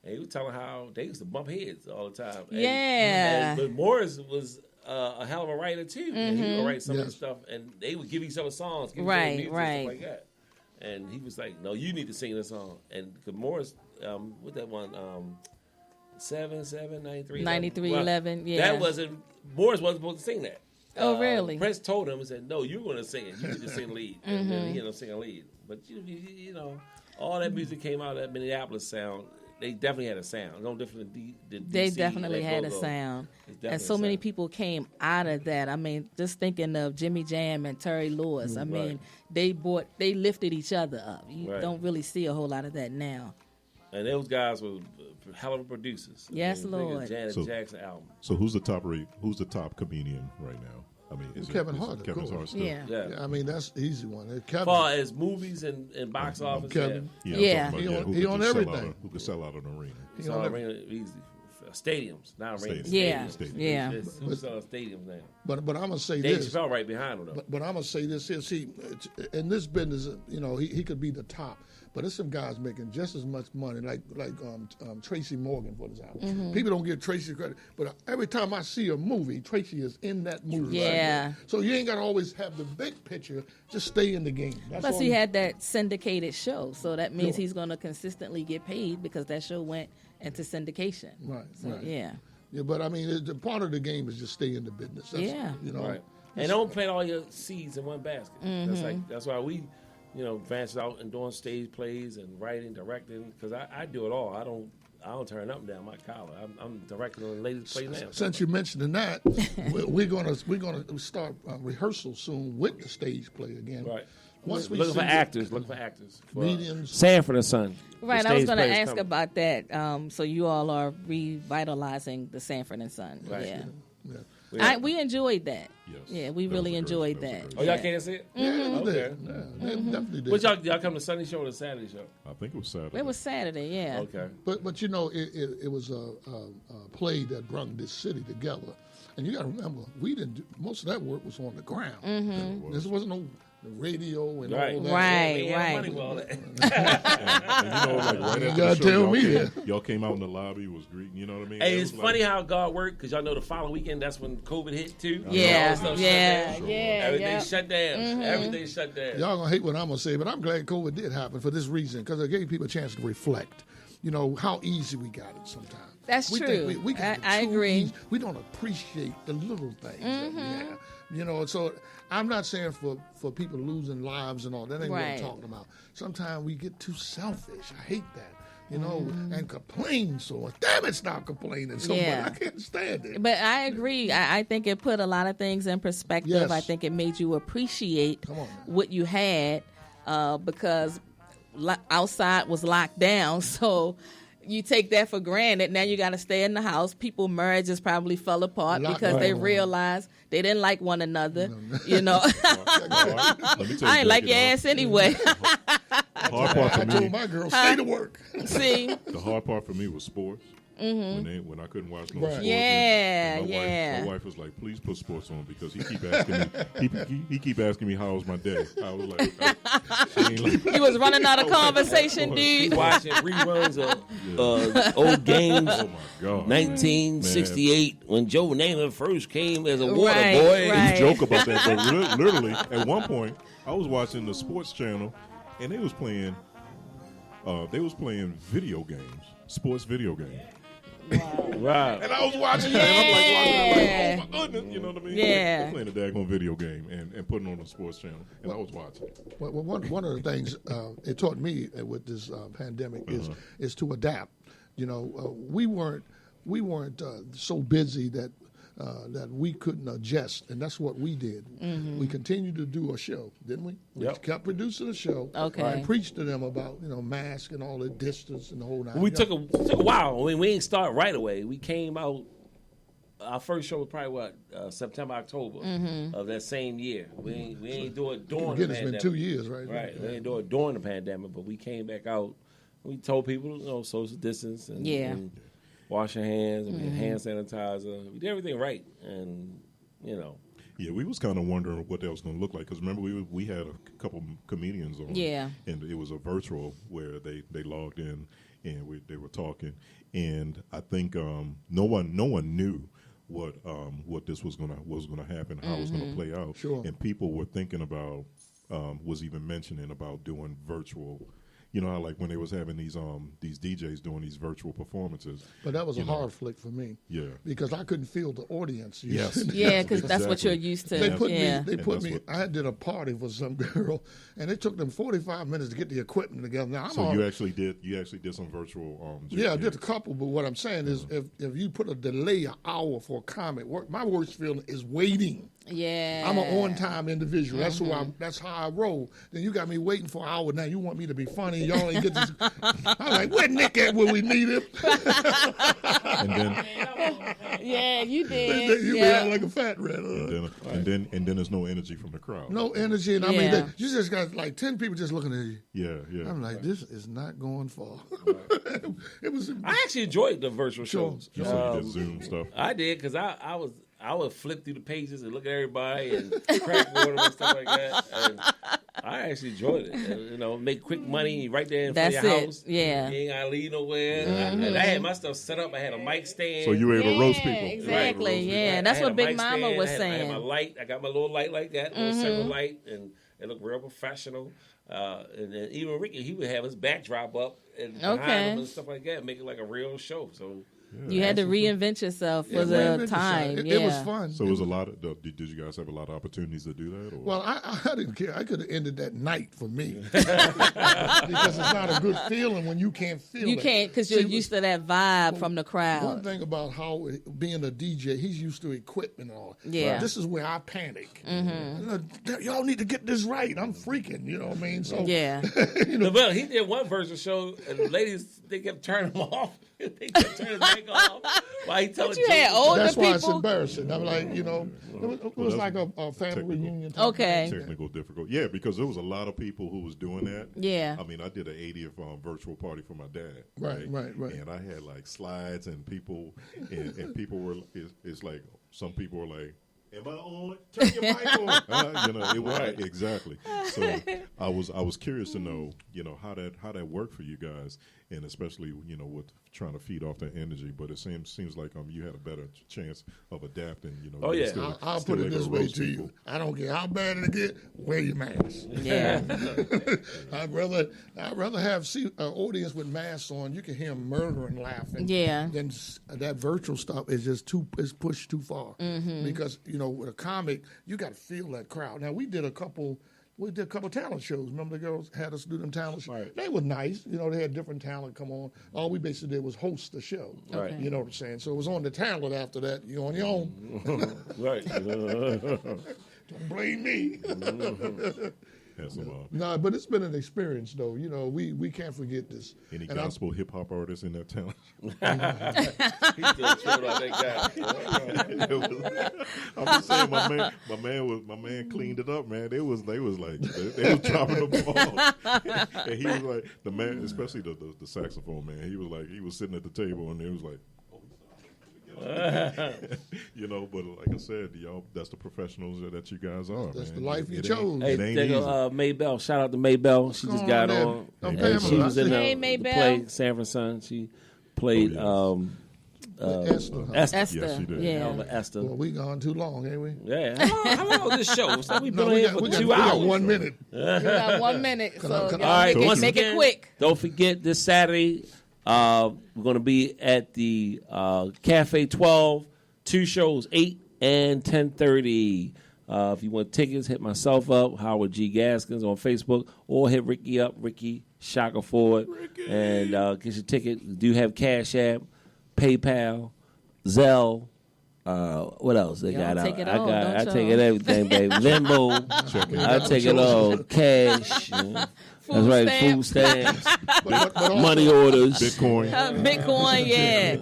and he was telling how they used to bump heads all the time.
Yeah.
But Morris was a hell of a writer too, and he would write some of the stuff, and they would give each other songs, give each other music, stuff like that. And he was like, "No, you need to sing this song." And because Morris, with that one, 7-7-93,
93-11, yeah.
that wasn't Morris wasn't supposed to sing that.
Oh, really?
Prince told him and said, "No, you're going to sing it. You need to sing lead." And then he ended up singing lead. But you know, all that music came out of that Minneapolis sound. They definitely had a sound. No different than DC.
They definitely had a
Go-Go.
sound.
It's definitely
And so
a
many
sound.
people came out of that. I mean, just thinking of Jimmy Jam and Terry Lewis. I mean, they lifted each other up. You
Right.
don't really see a whole lot of that now.
And those guys were hell of producers.
Yes,
think of
Lord.
Janet
So-
Jackson album.
So who's the top comedian right now? I mean, is
Kevin
it
Hart, of
Kevin
course.
Hart still?
Yeah.
Yeah.
Yeah, I mean, that's the easy one.
As
Kevin.
far as movies and box office,
Kevin.
Yeah,
Yeah.
I'm talking
He
about,
on-
who
he
could
on
just sell
everything.
who could sell out an arena?
He
So
on
arena easy. Stadiums, not arenas.
Stadiums.
Yeah.
Stadiums.
Yeah.
Who's selling stadiums now?
But I'm gonna say
Dave
this.
Chappelle right behind him though.
But I'm gonna say this here. See, in this business, he could be the top, but there's some guys making just as much money, like Tracy Morgan, for example. People don't give Tracy credit, but every time I see a movie, Tracy is in that movie.
Yeah.
Right? So you ain't gotta always have the big picture. Just stay in the game. That's
Plus,
all
he
you-
had that syndicated show, so that means
Sure.
he's going to consistently get paid because that show went into syndication.
Right,
So,
right.
yeah.
Yeah, but I mean, the part of the game is just stay in the business. That's,
Yeah.
You know.
Right. And don't plant all your seeds in one basket. That's why we, branched out and doing stage plays and writing, directing. Because I do it all. I don't turn up and down my collar. I'm directing the latest play now.
Since you mentioned that, we're gonna start rehearsal soon with the stage play again.
Right.
Once we
Looking for
see
actors. Looking for actors. For
Mediums.
Sanford and Son.
Right,
The
I was
stage
going to
play is
ask
coming.
about that. So you all are revitalizing the Sanford and Son.
Right.
Yeah.
Yeah.
We enjoyed that.
Yes.
Yeah, we
That
really
was a
enjoyed
great-
that.
that was a
Oh, y'all
Yeah.
can't see it?
Yeah, they
Okay.
did. Yeah, they definitely did.
But y'all come to Sunday show or the Saturday show?
I think it was Saturday.
It was Saturday, yeah.
Okay.
But it was a play that brought this city together, and you got to remember most of that work was on the ground.
Mm-hmm.
This wasn't no radio and
Right.
all that.
Right.
We had money for all that.
And right
You
after
gotta
the show,
tell
y'all
me
came-
that.
Y'all came out in the lobby, was greeting. You know what I mean?
Hey,
It
it's
was
funny
like-
how God worked because y'all know the following weekend that's when COVID hit too.
Yeah,
All that stuff
yeah,
shut down.
yeah,
Everything
yeah.
shut down. Everything shut down.
Y'all gonna hate what I'm gonna say, but I'm glad COVID did happen for this reason because it gave people a chance to reflect. you know, how easy we got it sometimes.
That's
we
true.
Think we got it
I
too
agree.
easy. We don't appreciate the little things that we have. You know, so I'm not saying for people losing lives and all. That ain't what I'm
Right.
talking about. Sometimes we get too selfish. I hate that. You know, and complain so much. Damn it, stop complaining so
Yeah.
much. I can't stand it.
But I agree. I think it put a lot of things in perspective.
Yes.
I think it made you appreciate
Come on, man.
what you had because outside was locked down. So you take that for granted. Now you got to stay in the house. People marriages probably fell apart because they realized they didn't like one another. You know, I ain't like your ass anyway.
Hard part
I
for me,
told my girl, stay to work.
See,
the hard part for me was sports. When I couldn't watch no
Right.
sports.
Yeah,
and
yeah.
My wife was like, "Please put sports on," because he keep asking me. He keep asking me how was my day. I was like, she ain't like
you was running out of conversation, dude.
Watching reruns of old games.
oh my god,
1968 when Joe Namath first came as a water
Right,
boy.
right.
We joke about that, but literally at one point I was watching the sports channel and they was playing video games, sports video games.
Right.
And I was watching that, and I'm like, oh my goodness, you know what I mean?
Yeah.
They're playing a daggone video game and putting on a sports channel, and I was watching.
Well, one of the things it taught me with this pandemic is to adapt. You know, we weren't so busy that we couldn't adjust, and that's what we did. We continued to do a show, didn't we? We
Yep.
kept producing a show.
Okay.
I preached to them about mask and all the distance and the whole nine.
We took a while. I mean, we didn't start right away. We came out. Our first show was probably September, October of that same year. We ain't do it during the
Again, it's
pandemic.
been 2 years, right?
Right. We ain't do it during the pandemic, but we came back out. We told people, social distance and,
Yeah.
and wash your hands and hand sanitizer. We did everything right, and
Yeah, we was kind of wondering what that was going to look like because remember we had a couple comedians on,
Yeah.
and it was a virtual where they logged in and they were talking, and I think no one knew what this was gonna happen, how it was gonna play out,
Sure.
and people were thinking about was even mentioning about doing virtual. You know how like when they was having these DJs doing these virtual performances.
But that was a hard flick for me.
Yeah.
Because I couldn't feel the audience.
Yes.
Yeah, because that's what
Exactly.
you're used to.
They put
yeah.
me. I did a party for some girl, and it took them 45 minutes to get the equipment together. Now
You actually did some virtual.
Yeah, I did a couple. But what I'm saying is, if you put a delay an hour for a comic, my worst feeling is waiting.
Yeah.
I'm an on-time individual. That's how I roll. Then you got me waiting for an hour. Now you want me to be funny. Y'all ain't get this. I'm like, where Nick at when we need him?
And then
Yeah, you did.
You
yeah.
be like a fat rat.
and then there's no energy from the crowd.
No energy, and I mean,
Yeah.
you just got like 10 people just looking at you.
Yeah.
I'm like, this is not going far. It was.
I actually enjoyed the virtual
Sure.
shows.
You said you did Zoom stuff.
I did because I would flip through the pages and look at everybody and crack water and stuff like that. And I actually enjoyed it. And, make quick money right there in front of your
That's it.
house.
Yeah.
You ain't gotta leave nowhere. And I had my stuff set up. I had a mic stand.
So you were able to roast people.
Exactly.
Right.
Yeah,
I
that's
had
what
a
Big
mic
Mama
stand.
was
I had
saying.
my light. I got my little light like that, little circle light, and it looked real professional. And then even Ricky, he would have his backdrop up and behind him and stuff like that, make it like a real show. So
You had to reinvent yourself for the time.
It was fun.
So it was a lot of. Did you guys have a lot of opportunities to do that? Or?
Well, I didn't care. I could have ended that night for me because it's not a good feeling when you can't feel it.
You can't because you're used to that vibe from the
One
crowd.
thing about how being a DJ, he's used to equipment and all.
Yeah.
This is where I panic. Y'all need to get this right. I'm freaking. You know what I mean? So
Yeah.
Well, he did one version show, and the ladies they kept turning him off. They kept turning his mic off. Why he telling
you had
jokes?
older
that's why it's
people?
embarrassing. I'm like, it was like a family
technical.
reunion. Type
Okay.
Technical difficult. Yeah, because there was a lot of people who was doing that.
Yeah.
I mean, I did an 80th virtual party for my dad.
Right.
And I had like slides and people, and people were. It's like some people were like, "Am I on? Turn your mic on." It was like, exactly. So I was curious to know, how that worked for you guys, and especially with trying to feed off that energy. But it seems like you had a better chance of adapting.
Oh yeah,
I'll put it this way to you. I don't care how bad it get. Wear your mask.
Yeah.
I'd rather have an audience with masks on. You can hear them murdering, laughing.
Yeah.
Then that virtual stuff is just is pushed too far.
Mm-hmm.
Because with a comic, you got to feel that crowd. Now we did a couple talent shows. Remember the girls had us do them talent shows?
Right.
They were nice. They had different talent come on. All we basically did was host the show.
Right.
You know what I'm saying? So it was on the talent after that. You're on your own.
Right.
Don't blame me. No, but it's been an experience, though. We can't forget this.
Any gospel hip hop artists in that talent?
He's still true like that guy.
I'm just saying, my man cleaned it up, man. They was like they was dropping the ball, and he was like the man, especially the saxophone man. He was sitting at the table, and it was like. But like I said, y'all, that's the professionals that you guys are.
That's
man.
the life you
It
chose.
It ain't easy.
Maybell. Shout out to Maybell. She just got on. And she was in the play Sanford Son. She played
Esther.
Esther.
Yes, she did.
Yeah.
Esther.
Well, we gone too long, ain't we?
Yeah. How long is this show? So we've been
No,
on here for 2 hours.
We got 1 minute.
You got 1 minute, so
All
y'all
right, once
make
again,
it quick.
Don't forget this Saturday, we're going to be at the Cafe 12. 2 shows, 8 and 10:30. If you want tickets, hit myself up, Howard G. Gaskins on Facebook, or hit Ricky up, Ricky Shackelford, and get your ticket. We do have Cash App, PayPal, Zelle. What else they got out? I take it everything, baby. Limbo. I take it all. Cash. That's right. Food stamps.
But
Money orders.
Bitcoin.
Bitcoin, yeah.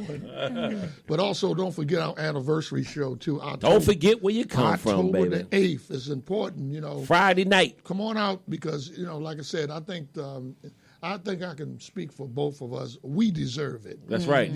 But also, don't forget our anniversary show, too.
Don't forget where you come from, baby.
October the 8th is important,
Friday night.
Come on out because, like I said, I think I can speak for both of us. We deserve it.
That's right.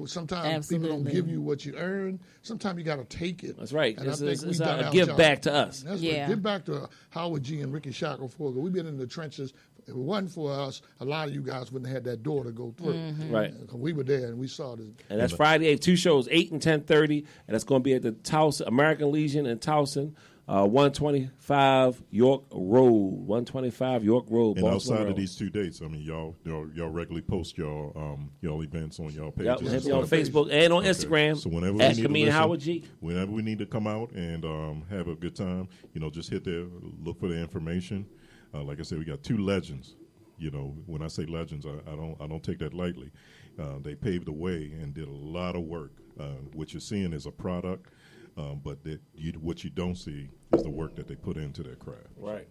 Sometimes people don't give you what you earn. Sometimes you got to take it.
That's right.
And
It's
we've done
a
our
give
job.
back to us.
That's
Yeah.
right. Give back to Howard G. and Ricky Shackelford. We've been in the trenches. If it wasn't for us, a lot of you guys wouldn't have had that door to go through.
Right.
We were there and we saw this.
And that's Friday, 2 shows, 8 and 10:30, and that's going to be at the Towson American Legion in Towson, 125 York Road, 125 York Road.
And
Baltimore
outside
Road.
of these 2 dates, I mean, y'all regularly post y'all events on y'all
Yep,
pages.
hit me on Facebook and on Instagram.
So whenever
at
we need to
Comedian
listen,
Howard G.
whenever we need to come out and have a good time, just hit there, look for the information. Like I said, we got 2 legends. When I say legends, I don't take that lightly. They paved the way and did a lot of work. What you're seeing is a product, but what you don't see is the work that they put into their craft.
Right.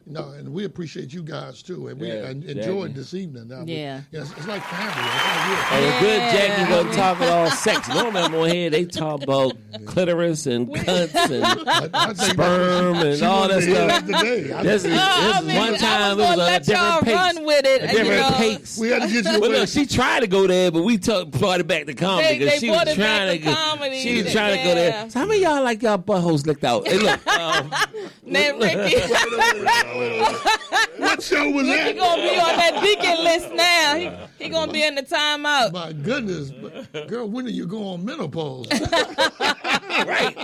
And we appreciate you guys too, and we
Yeah,
enjoyed
Jackie.
this evening.
Yeah.
It's like family. It's like
And
Yeah.
good Jackie wasn't talking all sex. Normally I'm on here, they talk about clitoris and cunts and
I think
sperm and all that stuff.
Today.
This is one time it was a
let y'all
different pace.
run with it.
A different pace.
We had to get you
Well,
away.
look, she tried to go there, but we brought it back to comedy
They
because she was
brought it back
trying
to
to
comedy.
She was trying to go there.
Yeah.
So how many of y'all like y'all buttholes licked out? Hey, look,
Now, Ricky,
What show was
Ricky
that?
gonna be on that deacon list now. He gonna be in the timeout.
My goodness, girl, when do you go on menopause?
right?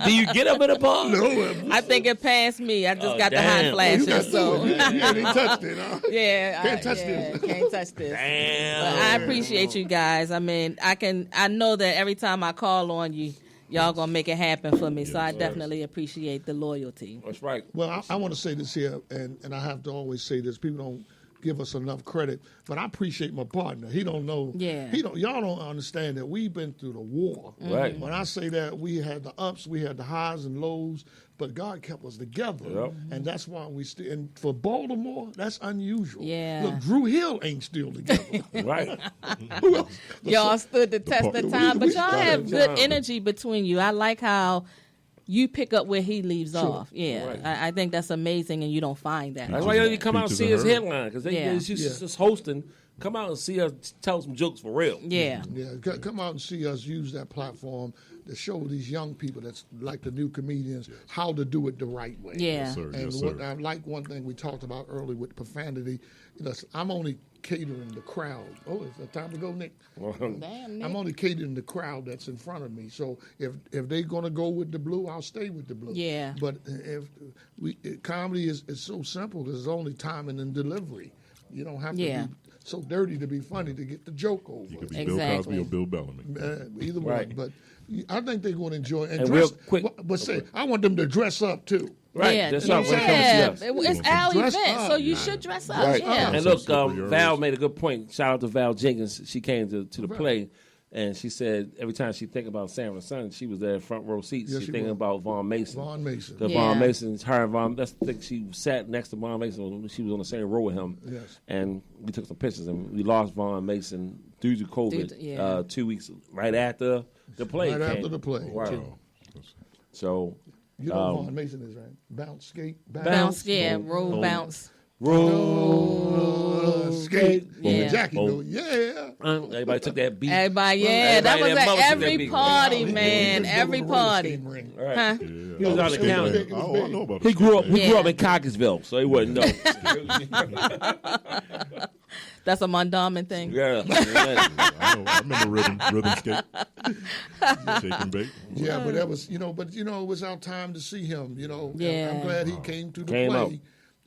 Do you get up in a pause?
No,
I think it passed me. I just got the
damn.
hot
you got
flashes. So
you ain't touched it. Huh?
yeah,
Can't touch this.
Can't touch this.
Damn.
But I appreciate you guys. I mean, I know that every time I call on you, y'all gonna make it happen for me. So I definitely appreciate the loyalty.
That's right.
Well, I want to say this here, and I have to always say this. People don't give us enough credit, but I appreciate my partner. He don't know.
Yeah.
Y'all don't understand that we've been through the war.
Right.
When I say that, we had the ups, we had the highs and lows, but God kept us together.
Yep.
And that's why we still. And for Baltimore, that's unusual.
Yeah.
Look, Drew Hill ain't still together.
Right.
Who else?
Y'all stood the test of time, but y'all have
started
good
young.
energy between you. I like how you pick up where he leaves off. Yeah,
Right.
I think that's amazing, and you don't find that.
That's why you come out and see his
Peaches and
headline because
Yeah.
he's just hosting come out and see us tell some jokes for real.
Yeah.
Yeah, come out and see us use that platform to show these young people that's like the new comedians how to do it the right way.
Yeah.
Yes, sir.
And
Yes,
what
sir.
I like one thing we talked about earlier with profanity. I'm only catering the crowd. Oh, is it time to go, Nick?
Damn, Nick.
I'm only catering the crowd that's in front of me. So if they're gonna go with the blue, I'll stay with the blue.
Yeah.
But comedy is so simple. There's only timing and delivery. You don't have to
Yeah.
be so dirty to be funny to get the joke over.
You could be
Exactly.
Bill Cosby or Bill Bellamy.
Either
Right.
one, but I think they're going to enjoy it.
And
dress,
real quick-
but say I want them to dress up too.
Right.
Yeah,
That's
yeah,
right. When it comes to us.
it's our
Dress
event,
up.
so you should dress up.
Right.
Yeah.
And
So
look,
slippery areas.
Val made a good point. Shout out to Val Jenkins. She came to the play, and she said every time she think about Sanford Son, she was there in front row seats.
Yes,
She's
she
thinking
was.
about Vaughn Mason.
Vaughn Mason.
Because
Yeah.
Vaughn Mason, her and Vaughn, that's the thing, she sat next to Vaughn Mason. She was on the same row with him.
Yes.
And we took some pictures, and we lost Vaughn Mason due to COVID 2 weeks right after the play
Right
came.
after the play.
Wow. So,
You know Vaughn Mason is right. Bounce, skate,
Bounce, yeah, roll, bounce.
roll,
skate.
Yeah.
Jackie
Oh.
go, yeah.
Everybody took that beat.
Everybody, yeah,
Everybody
that was
that
at
mother took that
every
beat.
party,
He
man,
was
every
doing the roller
party.
skating ring.
Right.
Huh?
He was out of county.
Oh, I know about
He grew up. He
Yeah.
grew up in Cockeysville, so he wouldn't know.
That's a Mondawmin thing.
Yeah.
I remember rhythm skate, shake and bake.
Yeah, but that was, it was our time to see him, And
Yeah.
I'm glad he came to the
Came
play.
out.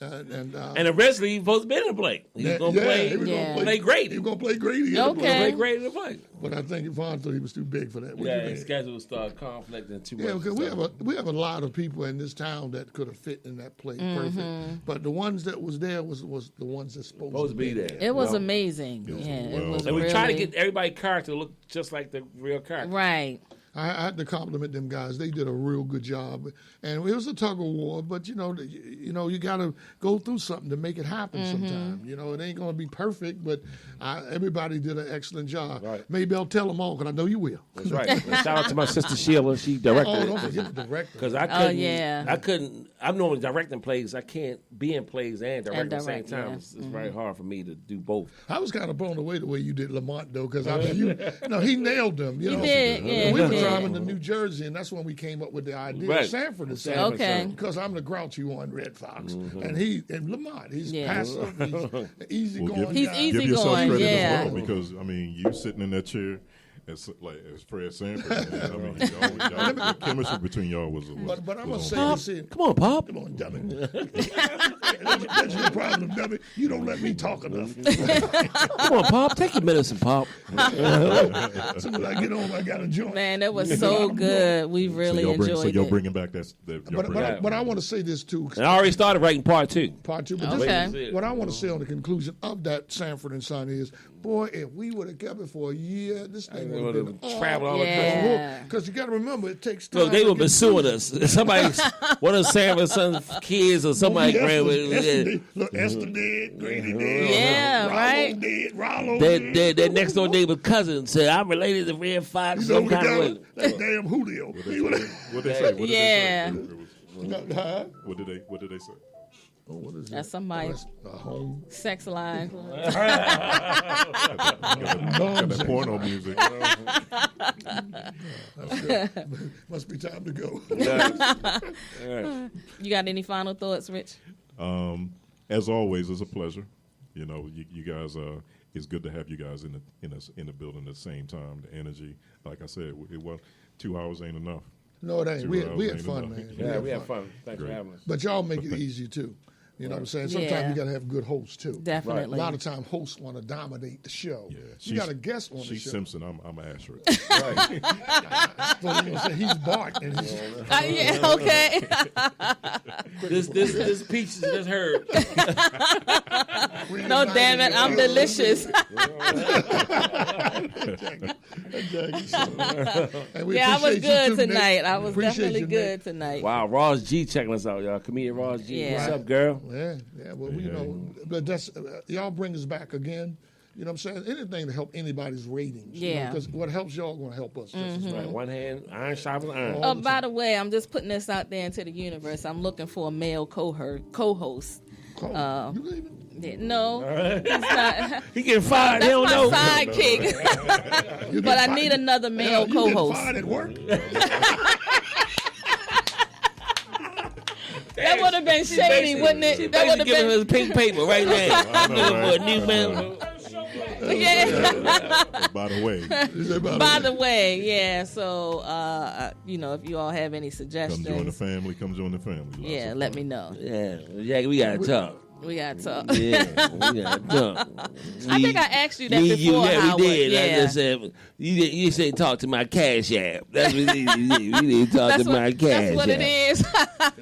And
originally, he was supposed to be in the play. He was going to play.
he was
Yeah.
gonna
Play Grady.
He was going to play Grady. in the
Okay.
play.
Play great in the play.
But I think Vaughn thought he was too big for that. What do you
Yeah,
think?
his schedule started conflicting too much.
Yeah, because we have a lot of people in this town that could have fit in that play perfect. But the ones that was there was the ones that's supposed to be there.
It was
Well,
amazing. Yeah, it was
and we
really,
try to get everybody character to look just like the real character.
right.
I had to compliment them guys. They did a real good job, and it was a tug of war. But you got to go through something to make it happen. Sometime, it ain't going to be perfect, but everybody did an excellent job.
Right.
Maybe I'll tell them all, because I know you will.
That's right. And shout out to my sister Sheila. She directed
Oh,
it.
don't forget the director.
Because I couldn't.
yeah.
I couldn't. I'm normally directing plays. I can't be in plays and direct at the same
direct,
time.
yeah.
It's very hard for me to do both.
I was kind of blown away the way you did Lamont, though, because he nailed them.
He did, yeah,
we
he
were
did.
driving to New Jersey, and that's when we came up with the idea
Right.
of Sanford and
Sanford,
Son.
Okay.
Because I'm the grouchy one, Red Fox,
Mm-hmm.
and Lamont, he's
Yeah.
passive, he's easy
Well,
going.
He's
guy.
easy
give yourself
going,
credit
yeah.
as well, because you sitting in that chair as Fred Sanford. Man, the chemistry between y'all was.
But I'm gonna
was
say
on
this here.
Come on, Pop.
Come on, dummy. That's your problem, dummy. You don't let me talk enough.
Come on, Pop. Take your medicine, Pop.
So when I get home, I got a joint.
Man, that was so good. We really enjoyed
y'all
it.
bringing back that.
But I want to say this too.
And I already started writing part 2.
Part two. But
Okay.
this, what I want to say on the conclusion of that Sanford and Son is, boy, if we would have kept it for a year, this thing would have been
Travel all
Yeah.
Because you got to remember, it takes time.
Look, they
to
would
get
be suing
through.
us. Somebody, one of Sanford Son's kids or somebody,
Esther,
grand.
Esther did. Look, Esther did, Grady did.
Yeah,
Rollo
right.
did, Rollo did.
That next door neighbor's cousin said, I'm related to Red Fox.
You know
Some
what
kind of way.
that damn Julio.
What they say? What did
Yeah.
they say?
Huh?
What did they say?
Oh, what is
That's
that?
somebody
That's a home.
sex line.
Got that porno music.
Must be time to go.
You got any final thoughts, Rich?
As always, it's a pleasure. You guys. It's good to have you guys in the building at the same time. The energy, like I said, it was 2 hours ain't enough.
No, it ain't.
2
We
hours
had
ain't
fun,
enough.
man.
Yeah, we had fun. Thanks for
Great.
having us.
But y'all make it easy too. You know what I'm saying? Sometimes
Yeah.
you got to have good hosts too.
Definitely.
A lot of times hosts want to dominate the show.
Yeah,
You got a guest on the
She's
show.
Simpson. I'm Asher.
So you say he's Bart and he's
Yeah, okay.
This peach is heard.
No, damn it, I'm delicious.
And we
Yeah, I was
appreciate you
good
too, Nick.
I was
Appreciate
definitely
you,
good
Nick.
tonight.
Wow, Ross G checking us out, y'all. Comedian Ross G.
Yeah.
What's up, girl?
Yeah. Well, but that's y'all bring us back again. You know what I'm saying? Anything to help anybody's ratings.
Yeah.
Because what helps y'all going to help us. Just as
Right,
well.
one hand, iron sharpens iron.
Oh, by the way, I'm just putting this out there into the universe. I'm looking for a male co-host.
You even-
No, he's not.
He getting fired. They don't know.
That's my sidekick. But I need another male
You
co-host.
get fired at work?
That would have been shady, wouldn't it? That would have
giving
been.
us pink paper right now. I'm looking for a new man.
Yeah.
By the way,
By the way, yeah. So, if you all have any suggestions,
come join the family. Come join the family.
yeah, let me know.
Yeah, Jackie, we gotta talk.
We got to talk.
Yeah, we gotta talk.
I think I asked you that
Me,
before,
yeah,
Howard.
we did.
Yeah.
I just said you said talk to my cash app. That's what you need to talk to my cash
That's what
app.
it is.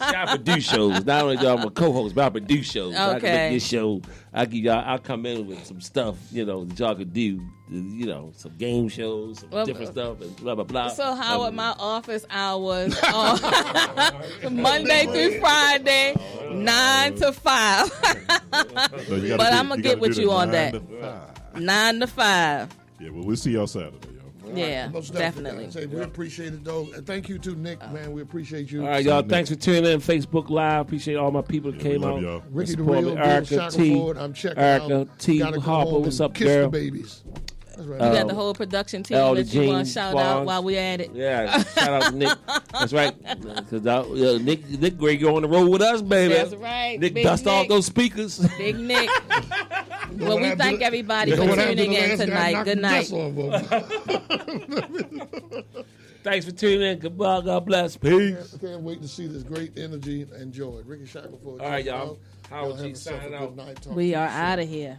I produce shows. Not only do I'm a co-host, but I produce shows. So I can
Okay.
make this show. I'll come in with some stuff, that y'all could do. Some game shows, some different stuff, and blah blah blah.
So, Howard, my office hours are Monday through Friday, 9 to 5. But I'm gonna get with you on that. 9 to 5.
Yeah, well, we'll see y'all Saturday, y'all.
Yeah,
Most
definitely.
I say we appreciate it, though. And thank you to Nick, man. We appreciate you.
All right, y'all. Thanks for tuning in. Facebook Live. Appreciate all my people that came
we love
out.
y'all.
Ricky the
Support
Real,
me.
Bill
Erica T.
Shackelford. I'm checking
Erica
out.
T.
Gotta go
Harper.
home
What's
and
up,
kiss
girl?
the babies. That's right.
You got the whole production team
all the
that you want to
James
shout
Bonds.
out while we at it.
Yeah, shout out to Nick. That's right. Because Nick Gray go on the road with us, baby.
That's right.
Nick
Big
dust off
Nick.
those speakers.
Big Nick.
You know
Well,
what
we
happened
thank
to-
everybody
you know
for
what happened
tuning
to the
in
last guy?
tonight.
Knocked
Good
the
night.
dust off of him.
Thanks for tuning in. Goodbye. God bless. Peace.
I can't wait to see this great energy. Enjoy it. Ricky Shackelford.
All right, y'all.
Y'all
Howard
have
G
yourself a
signing
good
out.
night. Talk
We
to you
are
soon.
out of here.